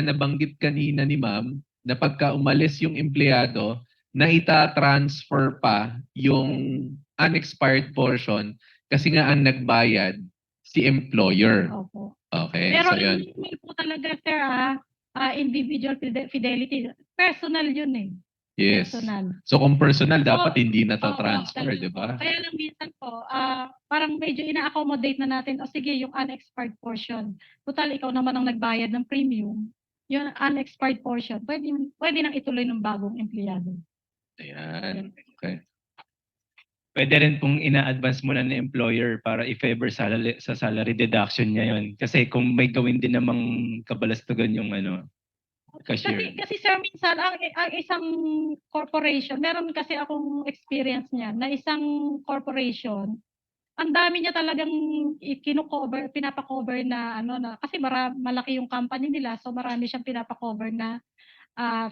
Speaker 6: nabanggit kanina ni Ma'am na pagka umalis yung empleyado, na ita-transfer pa yung unexpired portion kasi nga ang nagbayad si employer.
Speaker 1: Opo.
Speaker 6: Okay,
Speaker 1: Pero
Speaker 6: so yun.
Speaker 1: hindi po talaga, sir, individual fidelity. Personal yun eh.
Speaker 6: Yes.
Speaker 1: Personal.
Speaker 6: So kung personal, dapat
Speaker 1: Oo.
Speaker 6: hindi na to
Speaker 1: Oo,
Speaker 6: transfer,
Speaker 1: ganun
Speaker 6: di ba?
Speaker 1: po. Kaya lang minsan po, parang medyo ina-accommodate na natin, sige, yung unexpired portion. Total, ikaw naman ang nagbayad ng premium. Yung unexpired portion, pwede nang ituloy ng bagong empleyado.
Speaker 6: Ayan. Okay.
Speaker 4: Pwede rin pong ina-advance muna ng employer para i-favor sa salary deduction niya yun. Kasi kung may gawin din namang kabalastugan yung cashier.
Speaker 1: Kasi sir, minsan ang isang corporation, meron kasi akong experience niya na isang corporation, ang dami niya talagang pinapakover na kasi malaki yung company nila, so marami siyang pinapakover na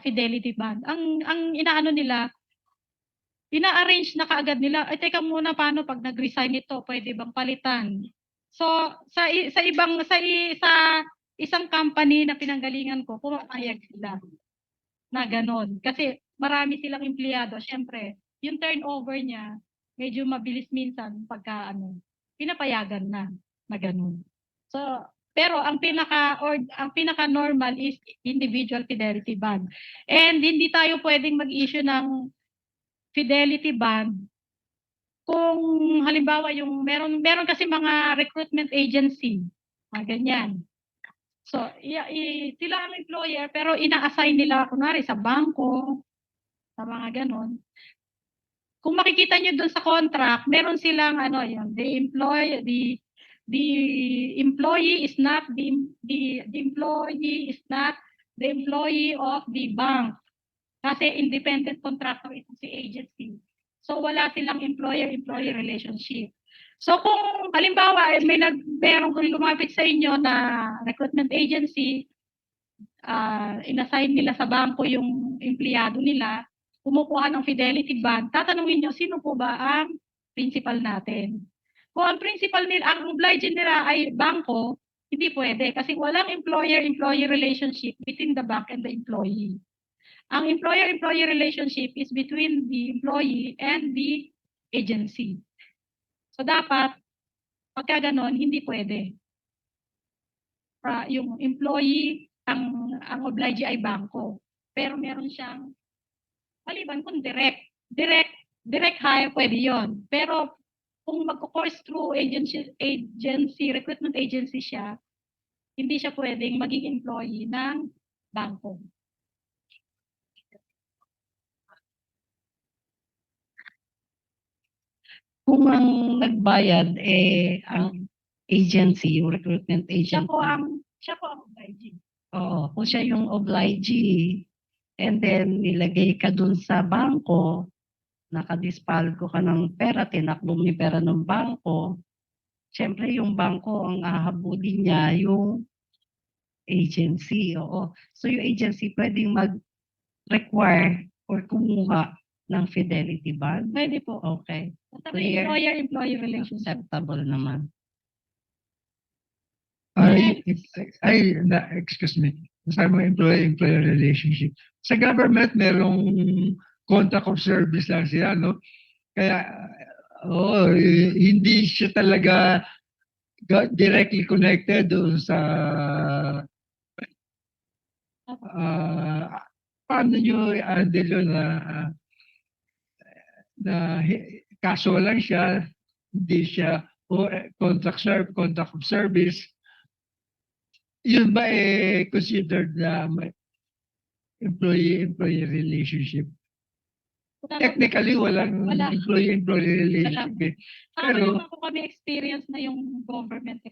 Speaker 1: fidelity bond. Ang inaano nila, ina-arrange na kaagad nila, ay teka muna, paano pag nag-resign ito, pwede bang palitan? So sa isang company na pinanggalingan ko, pumapayag sila na ganon. Kasi marami silang empleyado. Syempre, yung turnover niya, medyo mabilis minsan pagka pinapayagan na ganon. So, pero ang pinaka normal is individual fidelity bond. And hindi tayo pwedeng mag-issue ng fidelity bond kung halimbawa yung meron kasi mga recruitment agency, ganyan. So, sila ang employer, pero ina-assign nila, kunwari, sa bangko, sa mga ganon. Kung makikita nyo dun sa contract, meron silang, the employee is not the employee is not the employee of the bank. Kasi independent contractor ito si agency. So, wala silang employer-employee relationship. So, kung halimbawa, merong lumapit sa inyo na recruitment agency, inassign nila sa bangko yung empleyado nila, kumukuha ng fidelity bond, tatanungin nyo, sino po ba ang principal natin? Kung ang principal nila, ang obliging nila ay bangko, hindi pwede kasi walang employer-employee relationship between the bank and the employee. Ang employer-employee relationship is between the employee and the agency. So dapat, pagka ganon, hindi pwede. Yung employee, ang obligee ay bangko. Pero meron siyang, maliban kung direct hire, pwede yon. Pero kung mag-course through agency, recruitment agency siya, hindi siya pwedeng maging employee ng bangko.
Speaker 3: Kung ang nagbayad ang agency, yung recruitment
Speaker 1: Siya
Speaker 3: agency.
Speaker 1: po ang obligee.
Speaker 3: Oo, kung siya yung obligee, and then nilagay ka dun sa bangko, nakadispalgo ka ng pera, tinakbo mo yung pera ng bangko, siyempre yung bangko ang ahabulin niya yung agency. Oo. So yung agency pwedeng mag-require or kumuha ng fidelity bond.
Speaker 1: Pwede po.
Speaker 3: Okay.
Speaker 1: Basta
Speaker 3: Clear.
Speaker 1: may employer-employee relationship.
Speaker 3: Acceptable naman.
Speaker 2: Excuse me. Sa mga employee-employer relationship. Sa government, merong contract of service lang sila, no? Kaya, hindi siya talaga directly connected doon sa paano nyo i-handle yun na kaso lang siya, hindi siya contract of service. Yun ba considered na employee-employee relationship? Technically, walang employee-employee relationship.
Speaker 1: Pero naman po kami experience na yung government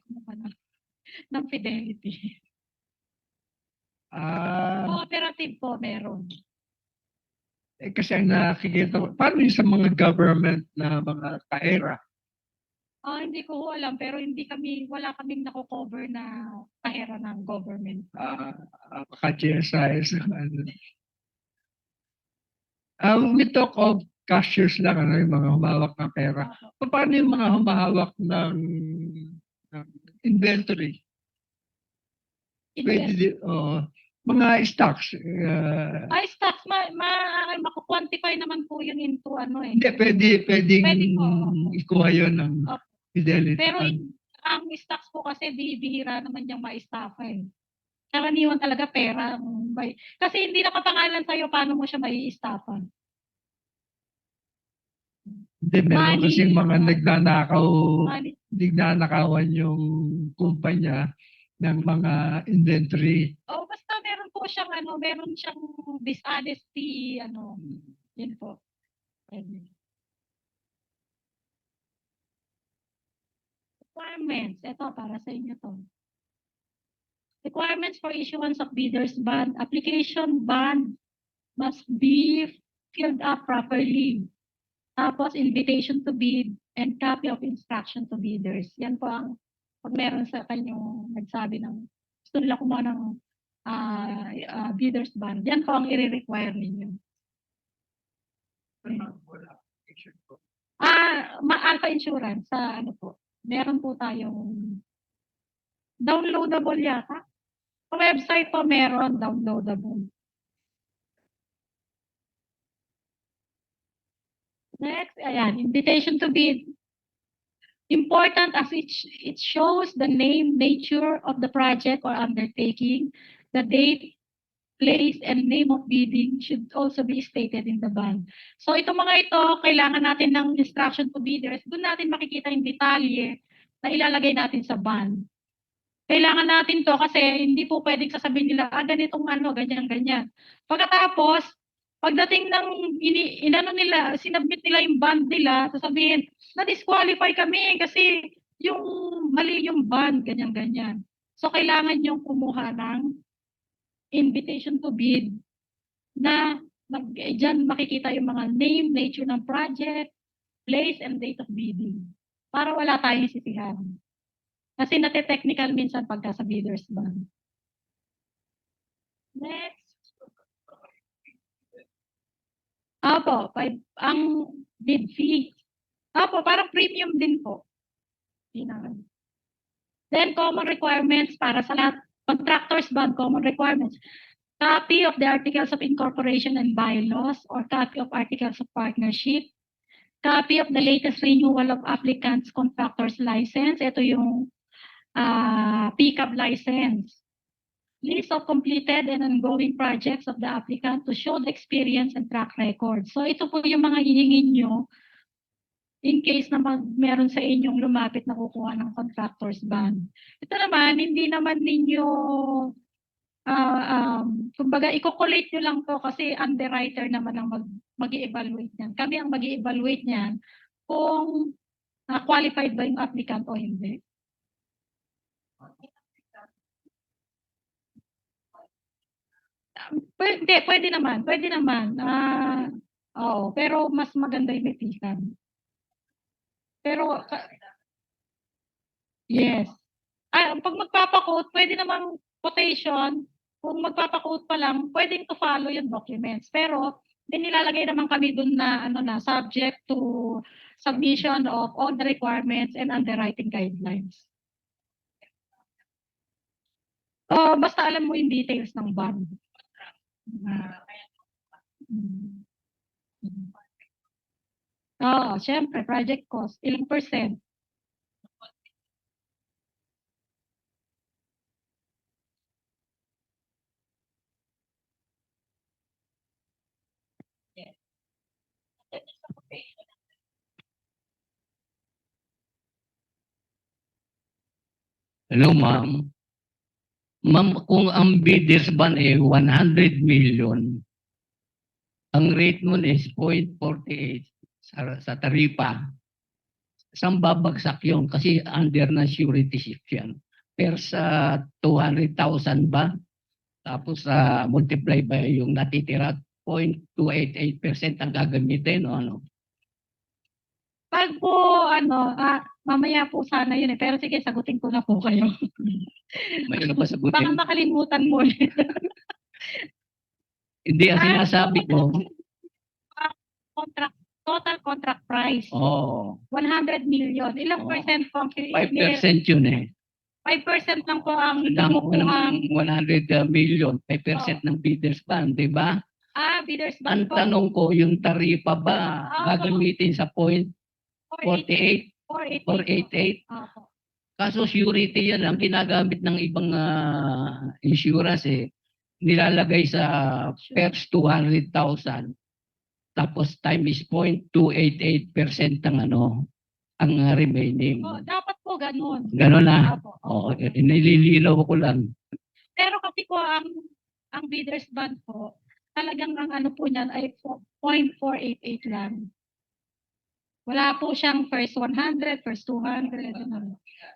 Speaker 1: ng fidelity. Cooperative po meron.
Speaker 2: Kasi ang nakikita ko, paano yung sa mga government na mga kahera?
Speaker 1: Hindi ko alam, pero wala kaming nako-cover na kahera ng government.
Speaker 2: Ka-GSIS. We talk of cashiers lang, yung mga humawak ng pera. Paano yung mga humahawak ng inventory? Pwede, mga stocks.
Speaker 1: Stocks, maku-quantify naman po yun into
Speaker 2: Hindi, pwedeng
Speaker 1: po.
Speaker 2: ikuha yun ng fidelity.
Speaker 1: Pero ang stocks po kasi bihira naman yung ma-staffa eh. Karaniwan talaga pera. Kasi hindi nakapangalan sa'yo paano mo siya mai-staffa.
Speaker 2: Hindi, meron kasi mga
Speaker 1: Money.
Speaker 2: nagnanakawan yung kumpanya ng mga inventory.
Speaker 1: Basta meron po siyang meron siyang dishonesty, yun po. Requirements, ito para sa inyo to. Requirements for issuance of bidder's bond. Application bond must be filled up properly. Tapos invitation to bid and copy of instruction to bidders. Yan po ang pag meron sa kanyang nagsabi ng gusto nila kumuha ng bidder's bond. Yan po ang i-require ninyo. Alpha Insurance sa po. Meron po tayong downloadable yata. Sa website po meron downloadable. Next, ayan, invitation to bid. Important as it shows the name, nature of the project or undertaking, the date, place, and name of bidding should also be stated in the bond. So itong mga ito, kailangan natin ng instruction to bidders. Doon natin makikita yung detalye na ilalagay natin sa bond. Kailangan natin to kasi hindi po pwedeng sasabihin nila, ganitong ano, ganyan, ganyan. Pagkatapos, pagdating ng inano nila, sinubmit nila yung bond nila, sasabihin, na-disqualify kami kasi yung mali yung bond, ganyan, ganyan. So, kailangan yung kumuha ng invitation to bid na dyan makikita yung mga name, nature ng project, place, and date of bidding. Para wala tayong sisihan. Kasi nate-technical minsan pagka sa bidders bond. Next. Apo, ang bid fee. Apo, parang premium din po. Then, common requirements para sa lahat. Contractors bond, common requirements. Copy of the Articles of Incorporation and Bylaws or copy of Articles of Partnership. Copy of the latest renewal of applicant's contractor's license. Ito yung pickup license. List of completed and ongoing projects of the applicant to show the experience and track record. So ito po yung mga hihingin nyo in case na meron sa inyong lumapit na kukuha ng contractor's bond. Ito naman, hindi naman ninyo, kumbaga, i-collate nyo lang to kasi underwriter naman ang mag-i-evaluate niyan. Kami ang mag-i-evaluate niyan kung qualified ba yung applicant o hindi. Pwede naman. Oo, pero mas maganda yung etikan. Pero, yes. Pag magpapakot, pwede namang quotation. Kung magpapakot pa lang, pwedeng to follow yung documents. Pero, nilalagay naman kami dun na, subject to submission of all the requirements and underwriting guidelines. Basta alam mo yung details ng bond. Syempre, project cost, ilang percent?
Speaker 7: Hello, ma'am. Ma'am, kung ang bidders ban 100 million, ang rate mo is 0.48 sa taripa. Saan babagsak yun? Kasi under na surety ship yan. Per sa 200,000 ba? Tapos multiply ba yung natitira 0.288% ang gagamitin o ano?
Speaker 1: Pag po, mamaya po sana yun eh. Pero sige, sagutin ko na po kayo.
Speaker 7: May ano ba
Speaker 1: Baka
Speaker 7: sagutin?
Speaker 1: makalimutan mo ulit.
Speaker 7: Hindi, ang sinasabi ko.
Speaker 1: Total contract price. 100 million. Ilang percent po ang
Speaker 7: 5% yun eh.
Speaker 1: 5% lang po ang
Speaker 7: Ng 100 million, 5% ng bidders ban, di ba?
Speaker 1: bidders
Speaker 7: Ang
Speaker 1: ban po.
Speaker 7: tanong ko, yung taripa ba gagamitin sa 0.48 or 88? Kaso surety yan ang ginagamit ng ibang insurance eh. Nilalagay sa PERS 200,000. Tapos time is 0.288% ang remaining.
Speaker 1: Dapat po ganun.
Speaker 7: Ganun na. Nililinaw ko lang.
Speaker 1: Pero kasi po ang bidders ban po, talagang ang po niyan ay 0.488 lang. Wala po siyang first 100, first 200.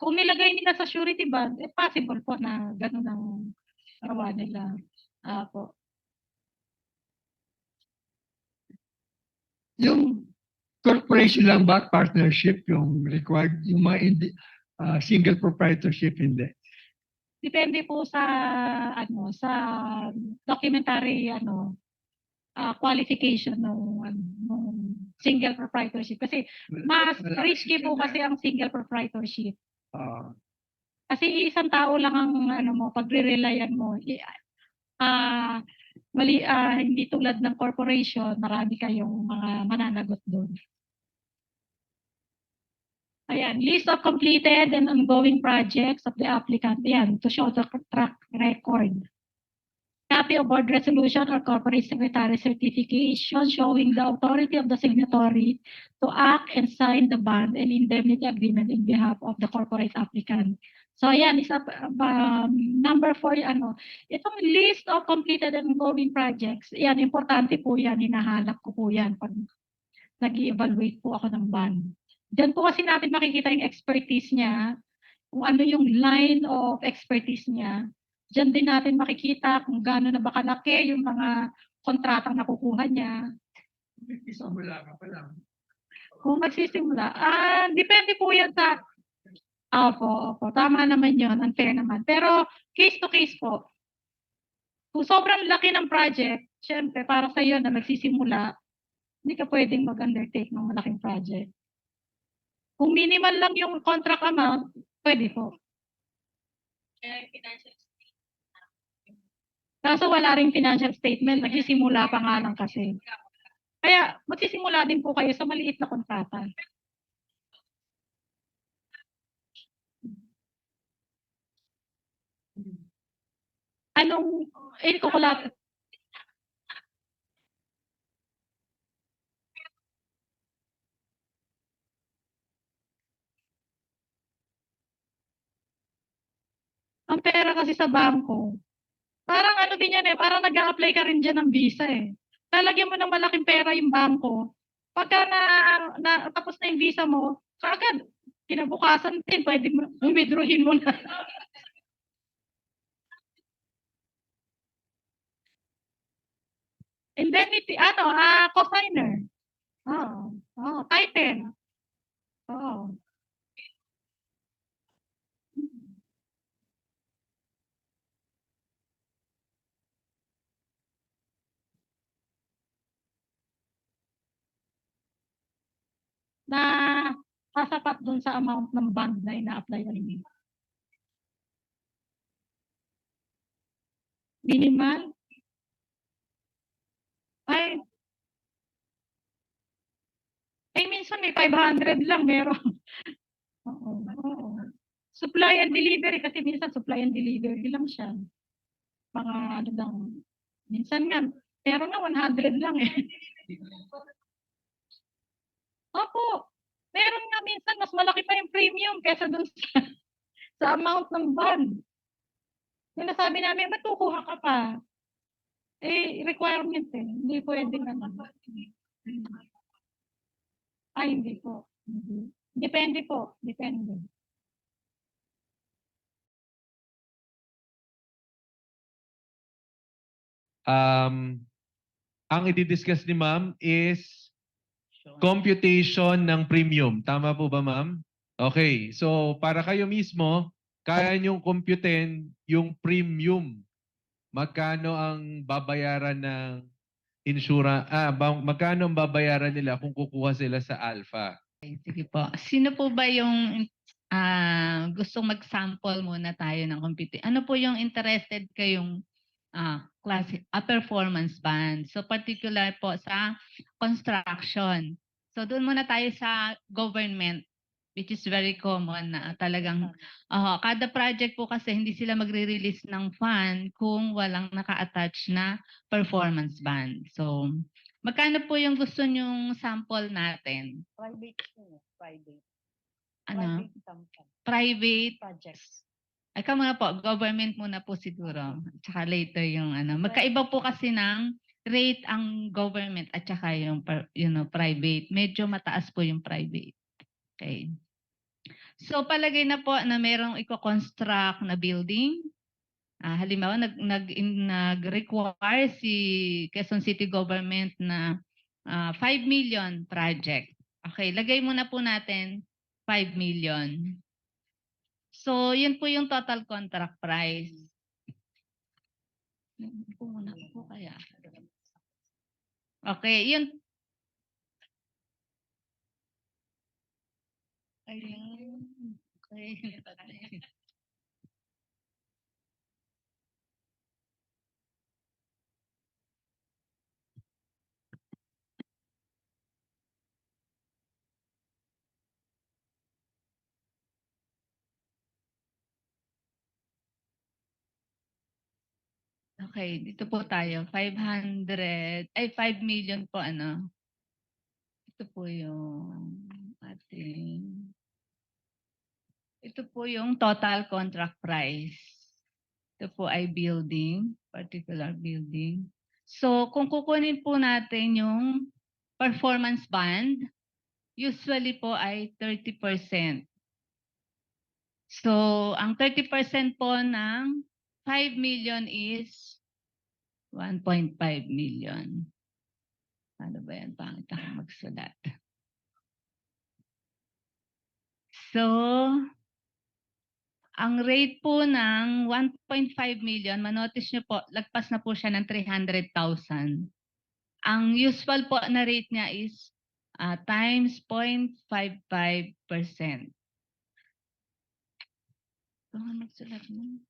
Speaker 1: Kung nilagay nila sa surety bond, possible po na ganun ang gawa nila. Po.
Speaker 2: Yung corporation lang ba, partnership, yung required, yung mga single proprietorship, hindi.
Speaker 1: Depende po sa sa documentary qualification ng single proprietorship kasi mas risky po kasi ang single proprietorship. Kasi isang tao lang ang pagre-relyan mo. Hindi tulad ng corporation, marami kayong mga mananagot doon. Ayan, list of completed and ongoing projects of the applicant. Ayan, to show the track record. Copy of board resolution or corporate secretary certification showing the authority of the signatory to act and sign the bond and indemnity agreement in behalf of the corporate applicant. So yan, number 4, itong list of completed and ongoing projects, yan, importante po yan, hinahanap ko po yan pag nag-evaluate po ako ng bond. Diyan po kasi natin makikita yung expertise niya, kung ano yung line of expertise niya. Diyan din natin makikita kung gaano na ba kalaki yung mga kontratang nakukuha niya.
Speaker 2: Simula ka pa lang.
Speaker 1: Kung magsisimula, depende po yan sa opo. Tama naman yun. Unfair naman. Pero case to case po. Kung sobrang laki ng project, syempre para sa iyo na nagsisimula, hindi ka pwedeng mag-undertake ng malaking project. Kung minimal lang yung contract amount, pwede po.
Speaker 5: Financial
Speaker 1: Kaso wala ring financial statement, nagsisimula pa nga lang kasi. Kaya magsisimula din po kayo sa maliit na kontrata. Anong kukulat? Ang pera kasi sa bangko, parang ano din yan parang nag-a-apply ka rin dyan ng visa Lalagyan mo ng malaking pera yung bangko. Pagka tapos na yung visa mo, kaagad, kinabukasan din, pwede mo, withdrawin mo na. Indemnity, consigner. Title. Na sasapat dun sa amount ng bond na ina-apply ninyo. Minimal? Minsan may 500 lang meron. Oo. Supply and delivery kasi minsan supply and delivery lang siya. Mga ano lang. Minsan nga, meron nga 100 lang Opo. Meron nga minsan mas malaki pa yung premium kaysa dun sa amount ng bond. Sinasabi namin, ba't kukuha ka pa? Requirement Hindi pwedeng ano. Hindi po. Depende po. Depende.
Speaker 6: Ang i-discuss ni ma'am is computation ng premium. Tama po ba, ma'am? Okay. So, para kayo mismo, kaya niyong computein yung premium. Magkano ang babayaran ng magkano ang babayaran nila kung kukuha sila sa Alpha?
Speaker 9: Sige po. Sino po ba yung gustong mag-sample muna tayo ng computing? Ano po yung interested kayong performance band? So particular po sa construction. So doon muna tayo sa government, which is very common na talagang kada project po kasi hindi sila magre-release ng fund kung walang naka-attach na performance band. So magkano po yung gusto nyong sample natin?
Speaker 3: Private.
Speaker 9: Ano?
Speaker 3: Sample.
Speaker 9: Private.
Speaker 3: Projects.
Speaker 9: Ay, muna po, government muna po siguro. Tsaka later yung Magkaiba po kasi ng rate ang government at tsaka yung private. Medyo mataas po yung private. Okay. So palagay na po na merong i-construct na building. Halimbawa, nag-require si Quezon City Government na 5 million project. Okay, lagay muna po natin 5 million. So, yun po yung total contract price. Muna po kaya. Okay, yun. Ayun. Okay. Okay, dito po tayo. 5 million po Ito po yung ating Ito po yung total contract price. Ito po ay building, particular building. So, kung kukunin po natin yung performance band, usually po ay 30%. So, ang 30% po ng 5 million is 1.5 million. Ano ba yan? Pangit ako magsulat. So, ang rate po ng 1.5 million, manotice nyo po, lagpas na po siya ng 300,000. Ang usual po na rate niya is times 0.55%. Ito nga magsulat mo.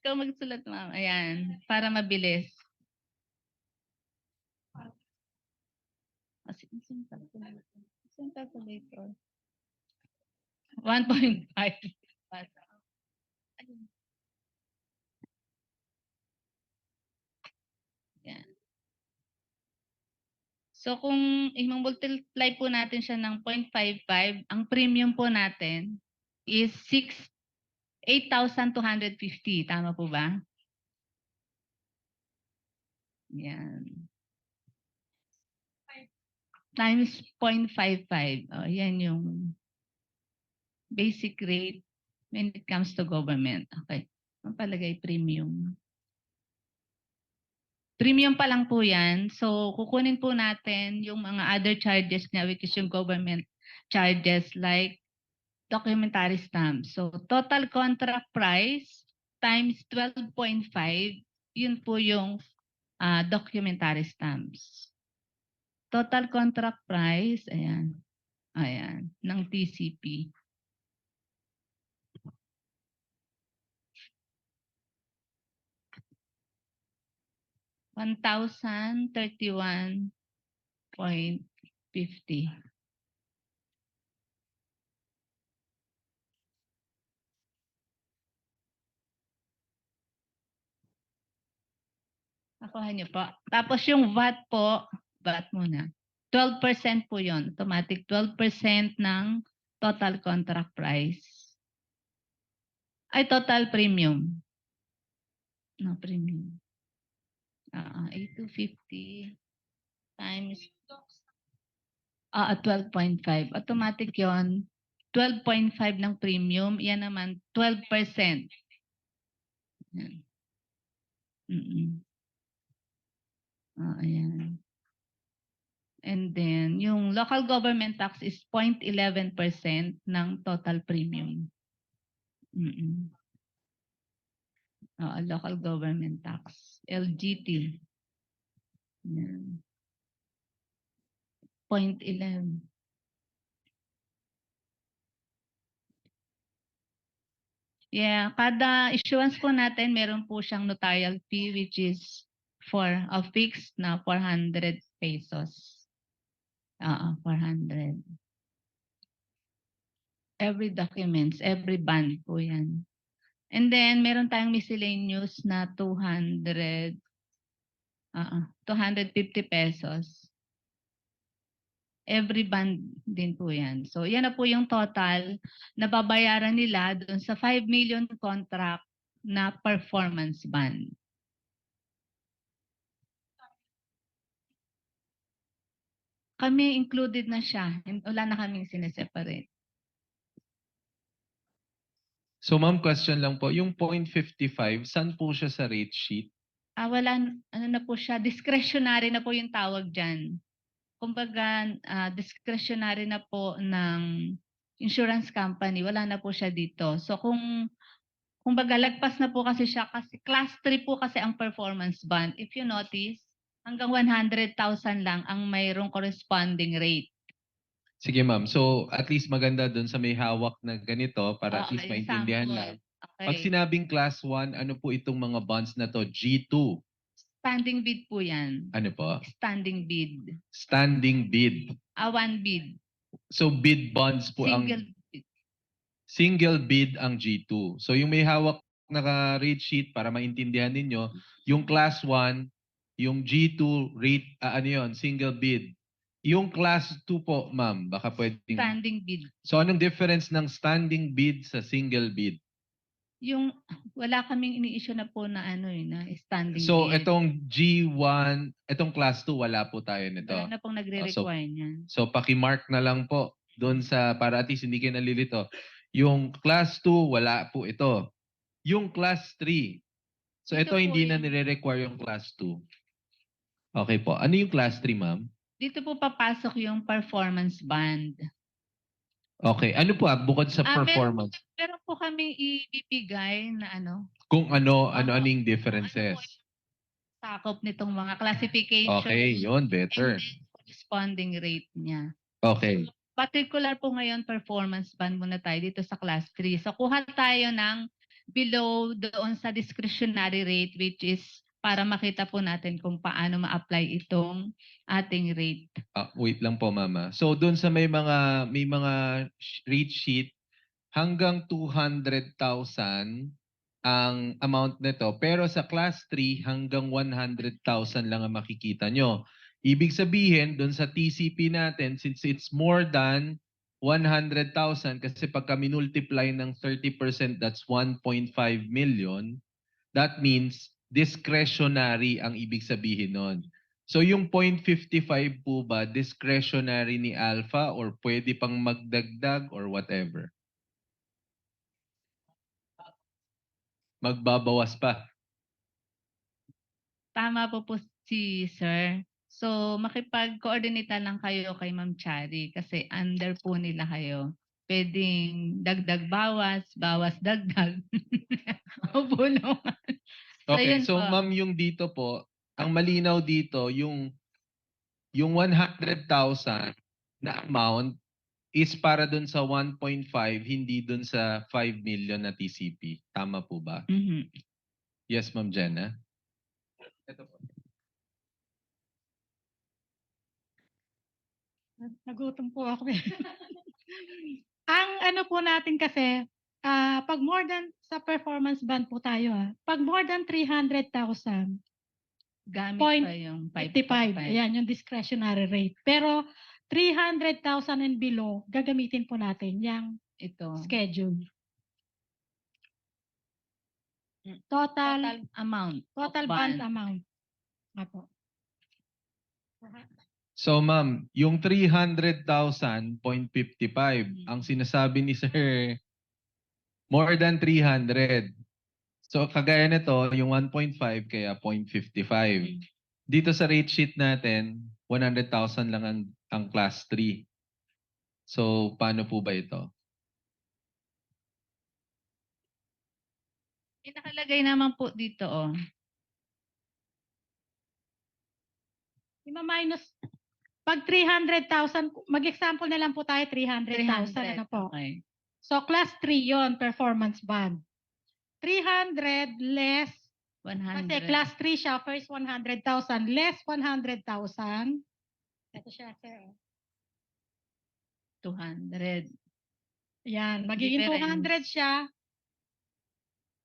Speaker 9: Ikaw magsulat, ma'am. Ayan, para mabilis. Saan calculator? 1.5. Yan. So kung i-multiply po natin siya ng 0.55, ang premium po natin is 8,250. Tama po ba? Yan. Times 0.55. Oh, yan yung basic rate when it comes to government. Okay. Ang palagay premium. Premium pa lang po yan. So, kukunin po natin yung mga other charges niya, which is yung government charges like documentary stamp. So, total contract price times 12.5, yun po yung documentary stamps. Total contract price, ayan, ng TCP. $1,031.50. Nakuha niyo po. Tapos yung VAT po, VAT muna. 12% po yun. Automatic 12% ng total contract price. Ay, total premium. No, premium. 8,250 times 12.5. Automatic yon. 12.5 ng premium. Yan naman, 12%. Yan. Ayan. And then, yung local government tax is 0.11% ng total premium. Local government tax. LGT. Yan. 0.11. Yeah, kada issuance po natin, meron po siyang notarial fee which is fixed na 400 pesos. 400. Every documents, every bond po yan. And then, meron tayong miscellaneous na 250 pesos. Every bond din po yan. So, yan na po yung total na babayaran nila doon sa 5 million contract na performance bond. Kami included na siya. Wala na kaming sineseparate.
Speaker 6: So ma'am, question lang po, yung 0.55, saan po siya sa rate sheet?
Speaker 9: Wala, ano na po siya, discretionary na po yung tawag dyan. Kumbaga, discretionary na po ng insurance company, wala na po siya dito. So kumbaga, lagpas na po kasi siya, kasi class 3 po kasi ang performance bond. If you notice, hanggang 100,000 lang ang mayroong corresponding rate.
Speaker 6: Sige ma'am, so at least maganda dun sa may hawak na ganito para at least maintindihan lang.
Speaker 9: Okay.
Speaker 6: Pag sinabing class 1, ano po itong mga bonds na to? G2.
Speaker 9: Standing bid po yan.
Speaker 6: Ano po?
Speaker 9: Standing bid.
Speaker 6: Standing bid.
Speaker 9: One bid.
Speaker 6: So bid bonds po
Speaker 9: Single bid.
Speaker 6: Single bid ang G2. So yung may hawak na rate sheet para maintindihan ninyo, yung class 1, yung G2 rate, ano yun, single bid. Yung class 2 po, ma'am, baka pwedeng...
Speaker 9: Standing bid.
Speaker 6: So anong difference ng standing bid sa single bid?
Speaker 9: Yung wala kaming ini-issue na po na ano na standing
Speaker 6: So
Speaker 9: bid.
Speaker 6: itong G1, itong class 2, wala po tayo nito.
Speaker 9: Wala na pong nagre-require niyan.
Speaker 6: So paki-mark na lang po doon sa para at least hindi kayo nalilito. Yung class 2, wala po ito. Yung class 3. So
Speaker 9: Ito
Speaker 6: ito
Speaker 9: po
Speaker 6: hindi na
Speaker 9: yung-
Speaker 6: nire-require yung class 2. Okay po. Ano yung class 3, ma'am?
Speaker 9: Dito po papasok yung performance band.
Speaker 6: Okay. Ano po bukod sa
Speaker 9: Meron
Speaker 6: performance?
Speaker 9: Meron po kaming ibibigay na ano,
Speaker 6: Kung ano-aning differences.
Speaker 9: sakop nitong mga classification.
Speaker 6: Okay, yun, better.
Speaker 9: And then corresponding rate niya.
Speaker 6: Okay.
Speaker 9: Particular po ngayon, performance band muna tayo dito sa class 3. So, kuha tayo ng below doon sa discretionary rate, which is para makita po natin kung paano ma-apply itong ating rate.
Speaker 6: Wait lang po, mama. So doon sa may mga rate sheet hanggang 200,000 ang amount nito, pero sa class 3 hanggang 100,000 lang ang makikita nyo. Ibig sabihin, doon sa TCP natin, since it's more than 100,000, kasi pagka minultiply ng 30%, that's 1.5 million. That means discretionary ang ibig sabihin nun. So yung 0.55 po ba, discretionary ni Alpha or pwede pang magdagdag or whatever? Magbabawas pa.
Speaker 9: Tama po si Sir. So, makipag-coordinate lang kayo kay Ma'am Chari kasi under po nila kayo. Pwedeng dagdag bawas, bawas dagdag. Opo naman.
Speaker 6: Okay,
Speaker 9: yun
Speaker 6: so
Speaker 9: po.
Speaker 6: ma'am yung dito po, ang malinaw dito, yung 100,000 na amount is para dun sa 1.5, hindi dun sa 5 million na TCP. Tama po ba?
Speaker 9: Mhm.
Speaker 6: Yes, Ma'am Jenna? Ito po.
Speaker 1: Nagutom po ako. Ang ano po natin kasi, pag more than sa performance band po tayo pag more than 300,000,
Speaker 9: Gamit
Speaker 1: Point
Speaker 9: pa yung
Speaker 1: 55, ayan yung discretionary rate. Pero 300,000 and below, gagamitin po natin yung
Speaker 9: Ito.
Speaker 1: schedule.
Speaker 9: Total amount. of
Speaker 1: Total band amount. Apo.
Speaker 6: So ma'am, yung 300,000, 0.55, ang sinasabi ni Sir, more than 300. So kagaya nito, yung 1.5 kaya 0.55. Dito sa rate sheet natin, 100,000 lang ang class 3. So paano po ba ito?
Speaker 9: Nakalagay naman po dito
Speaker 1: Ima-minus, pag 300,000, mag-example na lang po tayo, 300,000. Ano po?
Speaker 9: Okay.
Speaker 1: So class 3 yon performance band. 300 less,
Speaker 9: 100.
Speaker 1: kasi class 3 siya, first 100,000 less 100,000. Ito siya, sir.
Speaker 9: 200.
Speaker 1: Yan, magiging
Speaker 9: Difference.
Speaker 1: 200 siya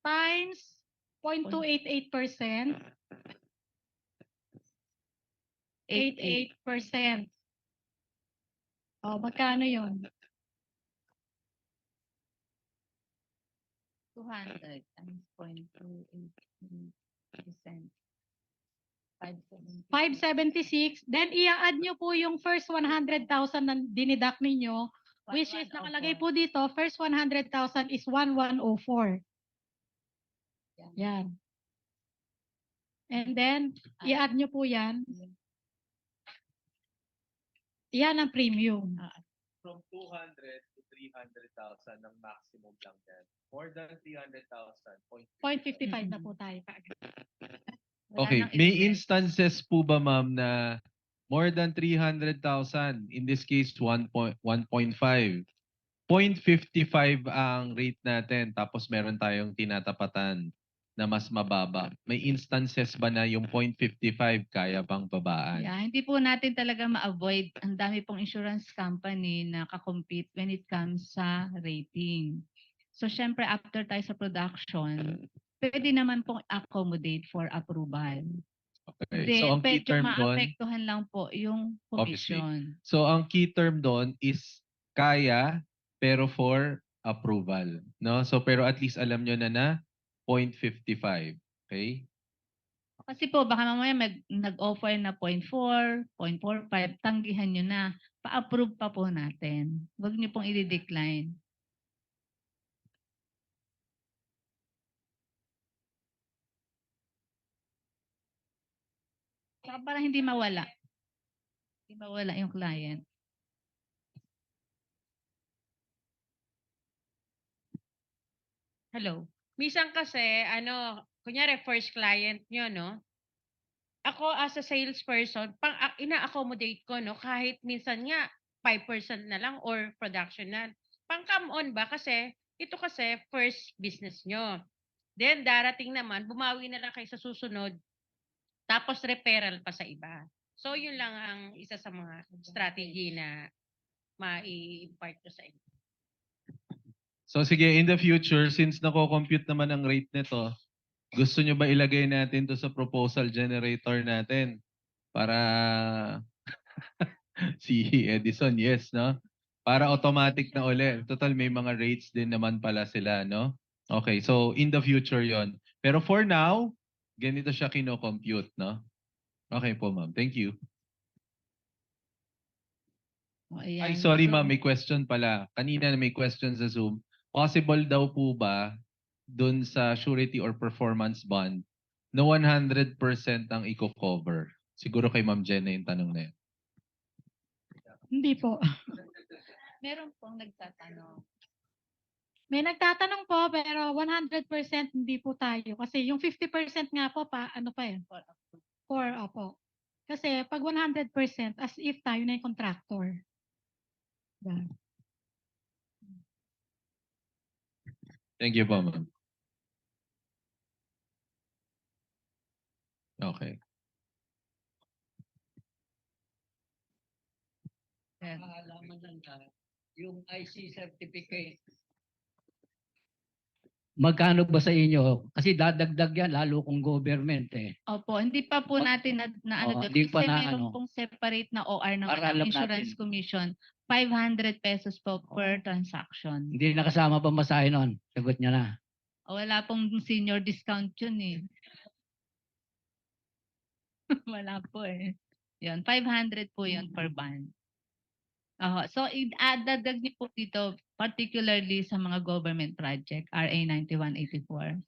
Speaker 1: times 0.288%. 88%. O, magkano yon?
Speaker 9: 200 times 0.288%.
Speaker 1: 576. Then, i-add nyo po yung first 100,000 na dinidak ninyo, which is nakalagay po dito, first 100,000 is 1,104. Yan. And then, i-add nyo po yan. Yan ang premium.
Speaker 6: From 200 to 300,000 ang maximum lang yan. More than 300,000,
Speaker 1: 0.55 na po tayo.
Speaker 6: Okay, may instances po ba ma'am na more than 300,000, in this case 1.5, 0.55 ang rate natin tapos meron tayong tinatapatan na mas mababa. May instances ba na yung 0.55 kaya bang babaan?
Speaker 9: Yeah, hindi po natin talaga ma-avoid. Ang dami pong insurance company na kakompete when it comes sa rating. So, syempre, after tayo sa production, pwede naman pong accommodate for approval.
Speaker 6: Okay.
Speaker 9: Hindi,
Speaker 6: So ang key
Speaker 9: medyo
Speaker 6: term doon,
Speaker 9: maapektuhan lang po yung
Speaker 6: obviously.
Speaker 9: commission.
Speaker 6: So ang key term doon is kaya pero for approval, no? So pero at least alam nyo na 0.55. Okay?
Speaker 9: Kasi po baka mamaya nag-offer na 0.4, 0.45, tanggihan nyo na. Pa-approve pa po natin. Huwag nyo pong i-decline. Saka para hindi mawala. Hindi mawala yung client. Hello.
Speaker 5: Minsan kasi, kunyari first client nyo, no? Ako as a salesperson, ina-accommodate ko, no? Kahit minsan nga, 5% na lang or production na. Pang come on ba? Kasi, ito kasi first business nyo. Then, darating naman, bumawi na lang kayo sa susunod. Tapos, referral pa sa iba. So, yun lang ang isa sa mga strategy na mai-impart ko sa inyo.
Speaker 6: So sige, in the future, since nako-compute naman ang rate nito, gusto nyo ba ilagay natin to sa proposal generator natin? Para si Edison, yes, no? Para automatic na uli. Total, may mga rates din naman pala sila, no? Okay, so in the future yon. Pero for now, ganito siya kino-compute, no? Okay po, ma'am. Thank you.
Speaker 9: O,
Speaker 6: Ay,
Speaker 9: ayan.
Speaker 6: sorry
Speaker 9: So,
Speaker 6: ma'am, may question pala. Kanina may question sa Zoom. Possible daw po ba dun sa surety or performance bond na 100% ang i-cover? Siguro kay Ma'am Jenna yung tanong na yun.
Speaker 1: Hindi po.
Speaker 9: meron pong nagtatanong.
Speaker 1: May nagtatanong po pero 100% hindi po tayo. Kasi yung 50% nga po ano pa yun? Opo. Kasi pag 100% as if tayo na yung contractor. Diba?
Speaker 6: Thank you po, ma'am. Okay.
Speaker 7: Maalaman lang yung IC certificate. Magkano ba sa inyo? Kasi dadagdag yan lalo kung government eh.
Speaker 9: Opo, hindi pa po natin ano
Speaker 7: Oo,
Speaker 9: doon.
Speaker 7: hindi pa
Speaker 9: Kasi
Speaker 7: na
Speaker 9: meron
Speaker 7: ano.
Speaker 9: pong separate na OR ng
Speaker 7: Para alam
Speaker 9: insurance
Speaker 7: natin.
Speaker 9: commission. 500 pesos po per transaction.
Speaker 7: Hindi nakasama pa masahe nun. Sagot niya na.
Speaker 9: Wala pong senior discount yun eh. Wala po eh. Yun, 500 po yun per band. So, dadagdag niyo po dito, particularly sa mga government project, RA 9184.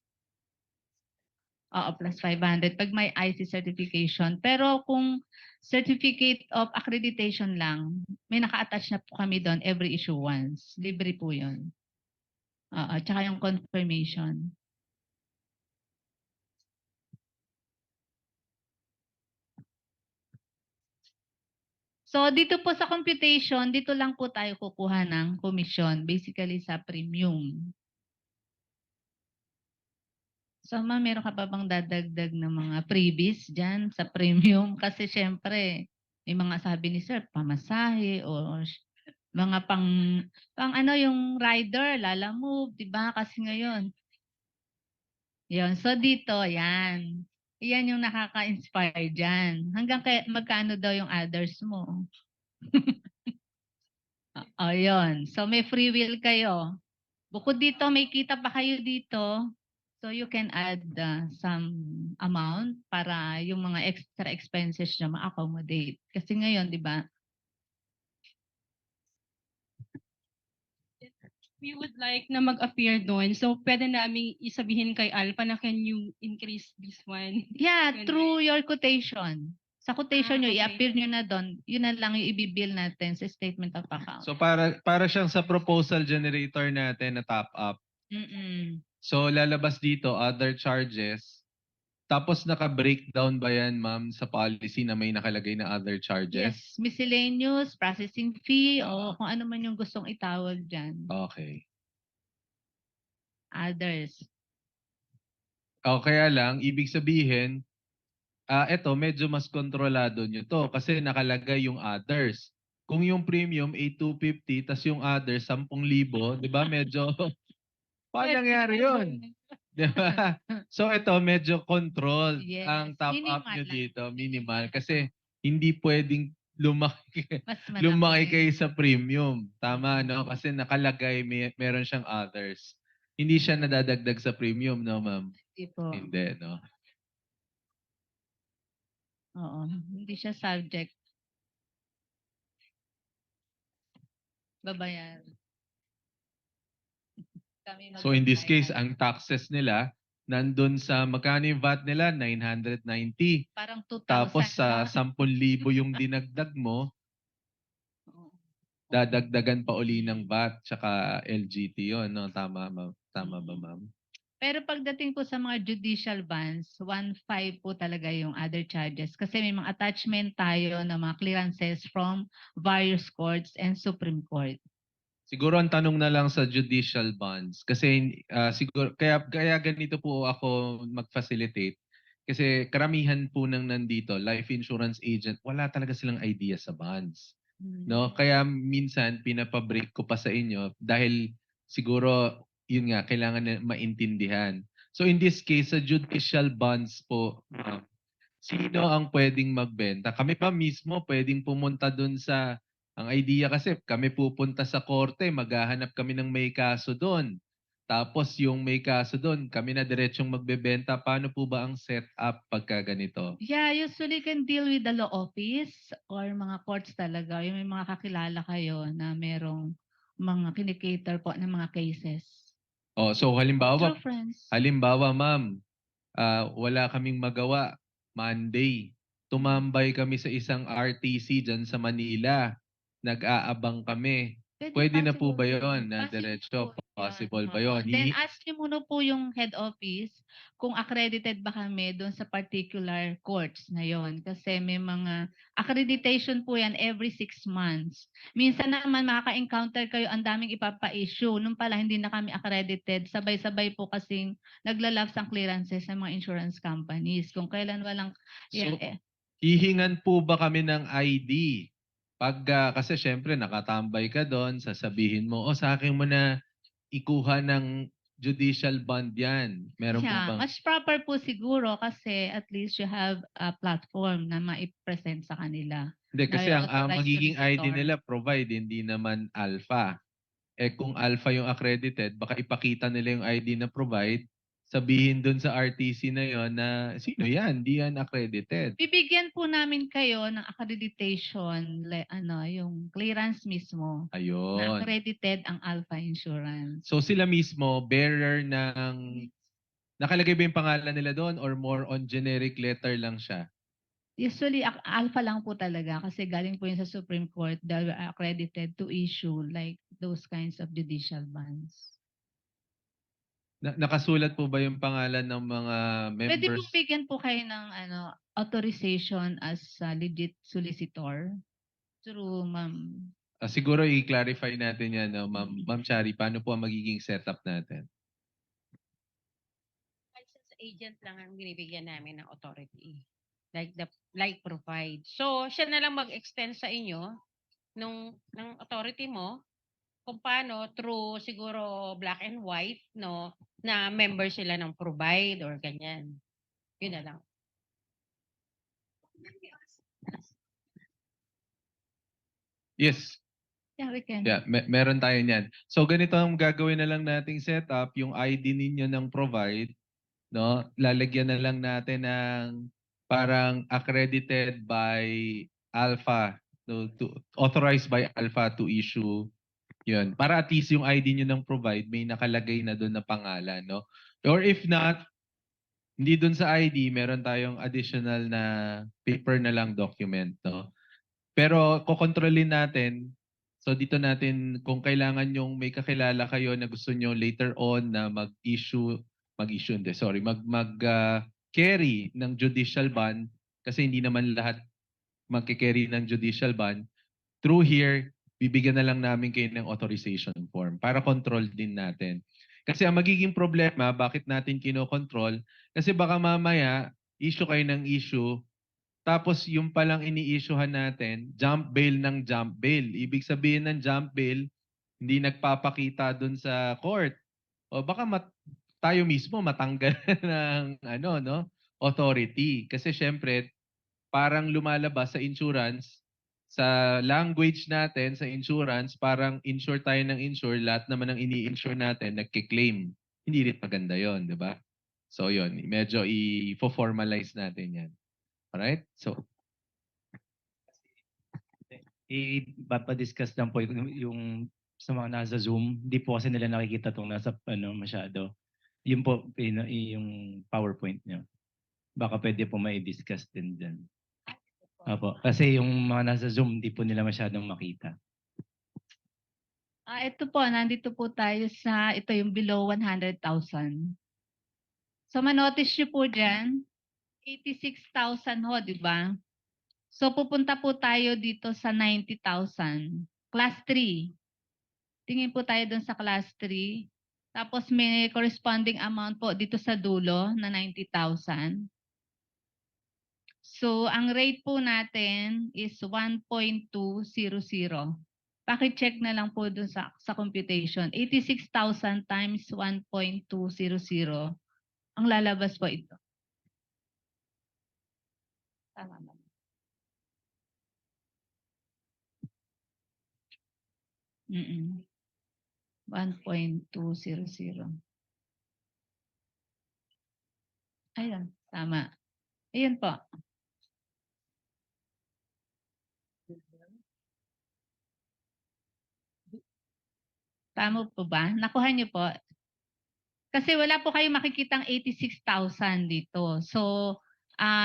Speaker 9: Oo, plus 500 pag may IC certification. Pero kung certificate of accreditation lang, may naka-attach na po kami doon every issuance. Libre po yun. Tsaka yung confirmation. So, dito po sa computation, dito lang po tayo kukuha ng commission, basically sa premium. So, ma'am, meron ka pa bang dadagdag ng mga freebies dyan sa premium? Kasi syempre, may mga sabi ni sir, pamasahe o mga pang ano yung rider, Lala Move, di ba? Kasi ngayon. Yun. So, dito, yan. Yan yung nakaka-inspire dyan. Hanggang magkano daw yung others mo? Yun. So, may free will kayo. Bukod dito, may kita pa kayo dito. So, you can add some amount para yung mga extra expenses nyo ma-accommodate. Kasi ngayon, di ba?
Speaker 10: We would like na mag-appear doon. So, pwede namin isabihin kay Alpha na can you increase this one?
Speaker 9: Yeah,
Speaker 10: Ganun.
Speaker 9: through your quotation. Sa quotation nyo,
Speaker 10: okay.
Speaker 9: i-appear nyo na doon. Yun na lang yung ibibill natin sa statement of account.
Speaker 6: So para siyang sa proposal generator natin na top up.
Speaker 9: Mm-mm.
Speaker 6: So lalabas dito other charges. Tapos naka-breakdown ba yan, ma'am, sa policy na may nakalagay na other charges?
Speaker 9: Yes, miscellaneous, processing fee, o kung ano man yung gustong itawag dyan.
Speaker 6: Okay.
Speaker 9: Others.
Speaker 6: Kaya lang, ibig sabihin, eto medyo mas kontrolado nyo to kasi nakalagay yung others. Kung yung premium ay 250 tas yung others 10,000, 'di ba? Medyo paano nangyari 'yon? Di ba? So ito, medyo controlled
Speaker 9: Yes,
Speaker 6: ang top up
Speaker 9: minimal
Speaker 6: nyo
Speaker 9: lang.
Speaker 6: dito, minimal. Kasi hindi pwedeng lumaki,
Speaker 9: Mas
Speaker 6: lumaki
Speaker 9: malaki.
Speaker 6: kayo sa premium. Tama, no? Kasi nakalagay, meron siyang others. Hindi siya nadadagdag sa premium, no, ma'am?
Speaker 9: Hindi po.
Speaker 6: Hindi, no?
Speaker 9: Oo. Hindi siya subject. Babayaran. Kami
Speaker 6: So in this case,
Speaker 9: magbabayad.
Speaker 6: ang taxes nila, nandun sa, magkano yung VAT nila? 990.
Speaker 9: Parang 2,000
Speaker 6: Tapos sa
Speaker 9: lang.
Speaker 6: 10,000 yung dinagdag mo,
Speaker 9: Oo.
Speaker 6: dadagdagan pa uli ng VAT tsaka LGT yun, no? Tama, ma'am? Tama ba, ma'am?
Speaker 9: Pero pagdating po sa mga judicial bans, 1,500 po talaga yung other charges. Kasi may mga attachment tayo ng mga clearances from various courts and Supreme Court.
Speaker 6: Siguro ang tanong na lang sa judicial bonds kasi siguro kaya ganito po ako mag-facilitate kasi karamihan po ng nandito life insurance agent wala talaga silang idea sa bonds. No, kaya minsan pinapa-break ko pa sa inyo dahil siguro yun nga kailangan na maintindihan. So in this case sa judicial bonds po sino ang pwedeng magbenta? Kami pa mismo pwedeng pumunta dun sa ang idea kasi kami pupunta sa korte, maghahanap kami ng may kaso doon. Tapos yung may kaso doon, kami na diretsong magbebenta. Paano po ba ang setup pagka ganito?
Speaker 9: Yeah, usually can deal with the law office or mga courts talaga. Yung may mga kakilala kayo na merong mga kinikater po ng mga cases.
Speaker 6: Oh, so halimbawa,
Speaker 9: True friends.
Speaker 6: ma'am, wala kaming magawa. Monday, tumambay kami sa isang RTC dyan sa Manila. Nag-aabang kami. Pwede na po ba yun na diretso? Possible ba yun?
Speaker 9: Then ask niyo muna po yung head office kung accredited ba kami doon sa particular courts na yon. Kasi may mga accreditation po yan every 6 months. Minsan naman makaka-encounter kayo ang daming ipapa-issue. Nung pala hindi na kami accredited, sabay-sabay po kasing naglalapse ang clearances ng mga insurance companies. Kung kailan walang...
Speaker 6: So, hihingan po ba kami ng ID? Kasi syempre nakatambay ka doon, sasabihin mo, sa akin mo na ikuha ng judicial bond yan. Meron po bang?
Speaker 9: Mas proper po siguro kasi at least you have a platform na ma-present sa kanila.
Speaker 6: Hindi, kasi ang
Speaker 9: authorized
Speaker 6: magiging ID
Speaker 9: solicitor.
Speaker 6: nila provide, hindi naman alpha. Kung alpha yung accredited, baka ipakita nila yung ID na provide, sabihin doon sa RTC na yon na sino yan? Di yan accredited.
Speaker 9: Bibigyan po namin kayo ng accreditation, yung clearance mismo na
Speaker 6: Ayun.
Speaker 9: accredited ang Alpha Insurance.
Speaker 6: So sila mismo, bearer ng... Nakalagay ba yung pangalan nila doon or more on generic letter lang siya?
Speaker 9: Usually, Alpha lang po talaga kasi galing po yun sa Supreme Court, they were accredited to issue like those kinds of judicial bonds.
Speaker 6: Nakasulat po ba yung pangalan ng mga
Speaker 9: Pwede po
Speaker 6: members?
Speaker 9: bigyan po kayo ng authorization as legit solicitor through ma'am.
Speaker 6: Siguro i-clarify natin yan, Ma'am Chari, paano po ang magiging setup natin?
Speaker 5: License agent lang ang binibigyan namin ng authority. Like provide. So, siya na lang mag-extend sa inyo ng authority mo kung paano through siguro black and white, no, na member sila ng provide or ganyan. Yun na lang.
Speaker 6: Yes.
Speaker 9: Yeah, we can.
Speaker 6: Yeah, meron tayo niyan. So ganito ang gagawin na lang nating setup, yung ID ninyo ng provide, no? Lalagyan na lang natin ng parang accredited by Alpha, authorized by Alpha to issue. Yun. Para at least yung ID nyo ng provide may nakalagay na doon na pangalan, no? Or if not, hindi doon sa ID, meron tayong additional na paper na lang document, no? Pero kokontrolin natin. So dito natin kung kailangan yung may kakilala kayo na gusto nyo later on na carry ng judicial bond kasi hindi naman lahat magke-carry ng judicial bond. Through here, bibigyan na lang namin kayo ng authorization form para control din natin. Kasi ang magiging problema, bakit natin kinokontrol? Kasi baka mamaya, issue kayo ng issue, tapos yung palang ini-issuehan natin, jump bail ng jump bail. Ibig sabihin ng jump bail, hindi nagpapakita dun sa court. O baka tayo mismo matanggal ng authority. Kasi syempre, parang lumalabas sa insurance, sa language natin, sa insurance, parang insure tayo ng insure, lahat naman ng ini-insure natin, nagkiklaim. Hindi rin maganda yon, di ba? So yon, medyo i-formalize natin yan. Alright? So,
Speaker 4: Ipapadiscuss lang po yung sa mga nasa Zoom. Hindi po kasi nila nakikita itong nasa masyado. Yun po yung PowerPoint niyo. Baka pwede po mai-discuss din dyan. Opo. Kasi yung mga nasa Zoom, hindi po nila masyadong makita.
Speaker 9: Ito po, nandito po tayo sa, ito yung below 100,000. So, manotice nyo po dyan, 86,000 ho, di ba? So, pupunta po tayo dito sa 90,000. Class 3. Tingin po tayo dun sa class 3. Tapos may corresponding amount po dito sa dulo na 90,000. So, ang rate po natin is 1.200. Paki-check na lang po dun sa computation. 86,000 times 1.200. Ang lalabas po ito. Tama ba? Mm-mm. 1.200. Ayun, tama. Ayun po. Tama po ba? Nakuha niyo po? Kasi wala po kayong makikitang 86,000 dito. So,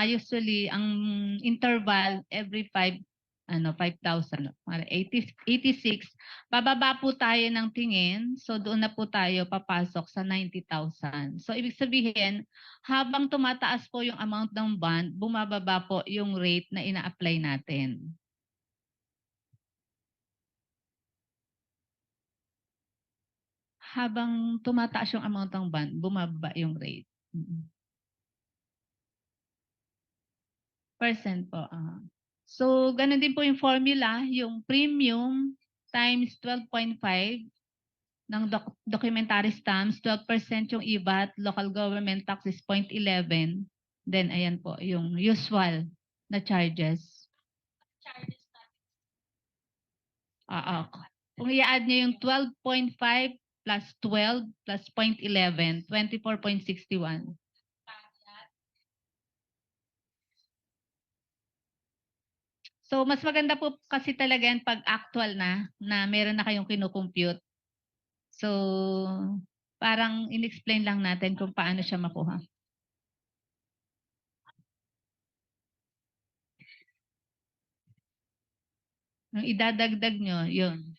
Speaker 9: usually, ang interval every 5,000, 86, bababa po tayo ng tingin. So, doon na po tayo papasok sa 90,000. So, ibig sabihin, habang tumataas po yung amount ng bond, bumababa po yung rate na ina-apply natin. Habang tumataas yung amount ng bond, bumababa yung rate. Percent po. So, ganun din po yung formula, yung premium times 12.5 ng documentary stamps, 12% yung IVAT, local government tax is 0.11. Then, ayan po, yung usual na charges. Kung i-add nyo yung 12.5 plus 12 plus 0.11, 24.61. So, mas maganda po kasi talaga yan pag actual na meron na kayong kinukompute. So, parang in-explain lang natin kung paano siya makuha. Nung idadagdag nyo, yun.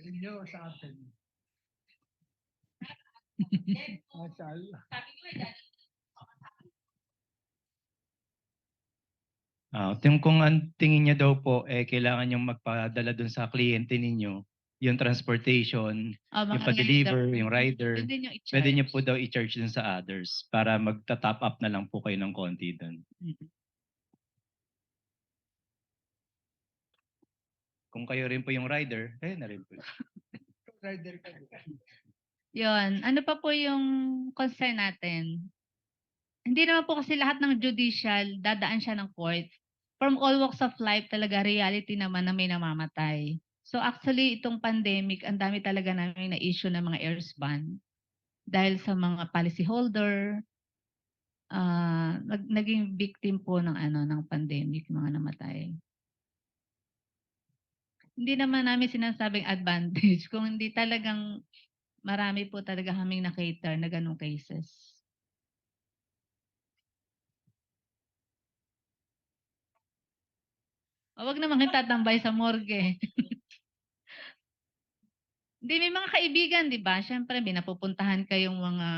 Speaker 2: Inyo sa atin. Mashallah.
Speaker 4: Kung ang tingin niya daw po, kailangan niyong magpadala dun sa kliyente ninyo, yung transportation, yung pa-deliver, yung rider, pwede niyo po daw i-charge dun sa others para magta-top up na lang po kayo ng konti dun. Kung kayo rin po yung rider, na rin po.
Speaker 2: Rider ka.
Speaker 9: Yun. Ano pa po yung concern natin? Hindi naman po kasi lahat ng judicial, dadaan siya ng court. From all walks of life, talaga reality naman na may namamatay. So actually, itong pandemic, ang dami talaga namin na-issue ng mga heirs ban. Dahil sa mga policy holder, naging victim po ng ng pandemic, mga namatay. Hindi naman namin sinasabing advantage kung hindi talagang marami po talaga kaming na-cater na ganong cases. Huwag naman kita tambay sa morgue. Hindi, may mga kaibigan, di ba? Siyempre, may napupuntahan kayong mga,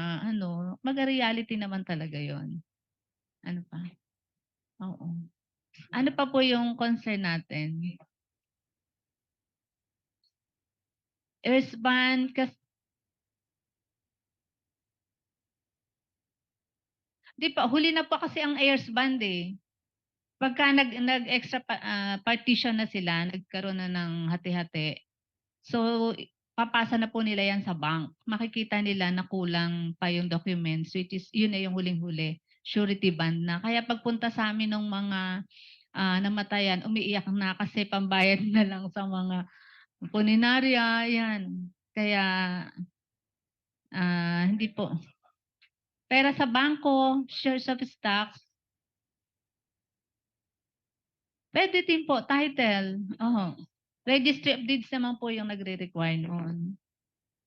Speaker 9: mag-reality naman talaga yon. Ano pa? Oo. Ano pa po yung concern natin? Heirs ban, di pa, huli na po kasi ang heirs band eh. Pagka nag-extra partition na sila, nagkaroon na ng hati-hati. So, papasa na po nila yan sa bank. Makikita nila na kulang pa yung documents, which is yun na yung huling-huli, surety bond na. Kaya pagpunta sa amin ng mga namatayan, umiiyak na kasi pambayad na lang sa mga puninarya, yan. Kaya hindi po. Pero sa bangko, shares of stocks, pwede din po, title. Registry of deeds naman po yung nagre-require noon.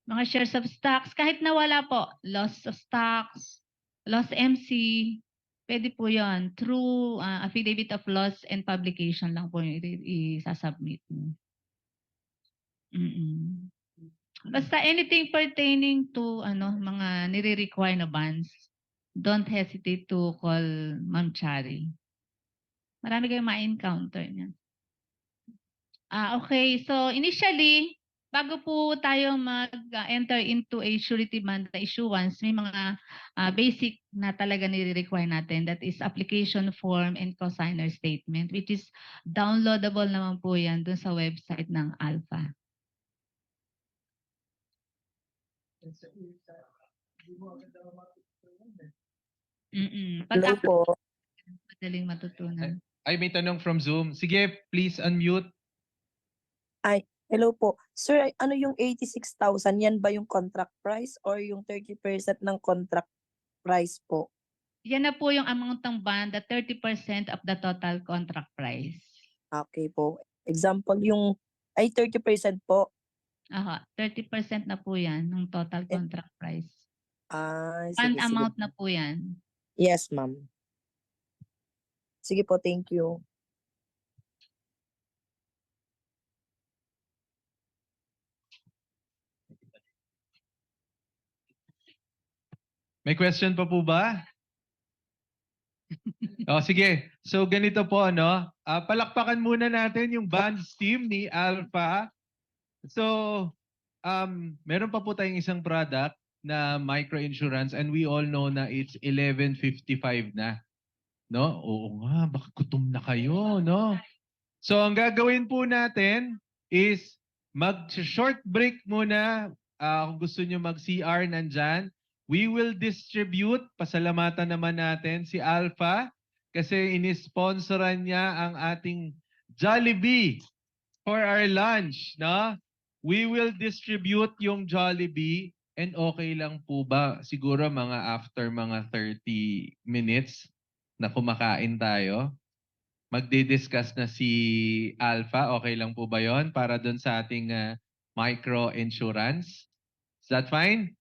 Speaker 9: Mga shares of stocks, kahit nawala po, loss of stocks, loss MC, pwede po yan. Through affidavit of loss and publication lang po yung isasubmit mo. Basta anything pertaining to mga nire-require na bonds, don't hesitate to call Ma'am Chari. Marami kayong ma-encounter niya. Okay, so initially, bago po tayo mag-enter into a surety bond na issuance, may mga basic na talaga nire-require natin. That is application form and cosigner statement, which is downloadable naman po yan dun sa website ng Alpha.
Speaker 11: Hello po.
Speaker 9: Madaling matutunan.
Speaker 6: Ay, may tanong from Zoom. Sige, please unmute.
Speaker 11: Hello po. Sir, ano yung 86,000? Yan ba yung contract price or yung 30% ng contract price po?
Speaker 9: Yan na po yung amount ng bond, the 30% of the total contract price.
Speaker 11: Okay po. Example, yung 30% po.
Speaker 9: 30% na po yan ng total contract price.
Speaker 11: Sige,
Speaker 9: Bond amount na po yan.
Speaker 11: Yes, ma'am. Sige po, thank you.
Speaker 6: May question pa po ba? Sige. So ganito po, palakpakan muna natin yung bonds team ni Alpha. So, meron pa po tayong isang product na microinsurance and we all know na it's 11:55 na. No? Oo nga, baka gutom na kayo, no? So, ang gagawin po natin is mag-short break muna. Kung gusto nyo mag-CR nandyan. We will distribute, pasalamatan naman natin si Alpha kasi inisponsoran niya ang ating Jollibee for our lunch, no? We will distribute yung Jollibee and okay lang po ba siguro after mga 30 minutes na kumakain tayo? Magdi-discuss na si Alpha, okay lang po ba yon para dun sa ating micro insurance? Is that fine?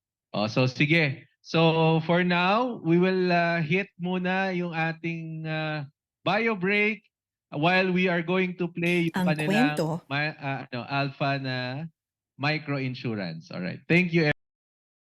Speaker 6: So sige. So for now, we will hit muna yung ating bio break while we are going to play yung kanilang Alpha na micro insurance. All right. Thank you.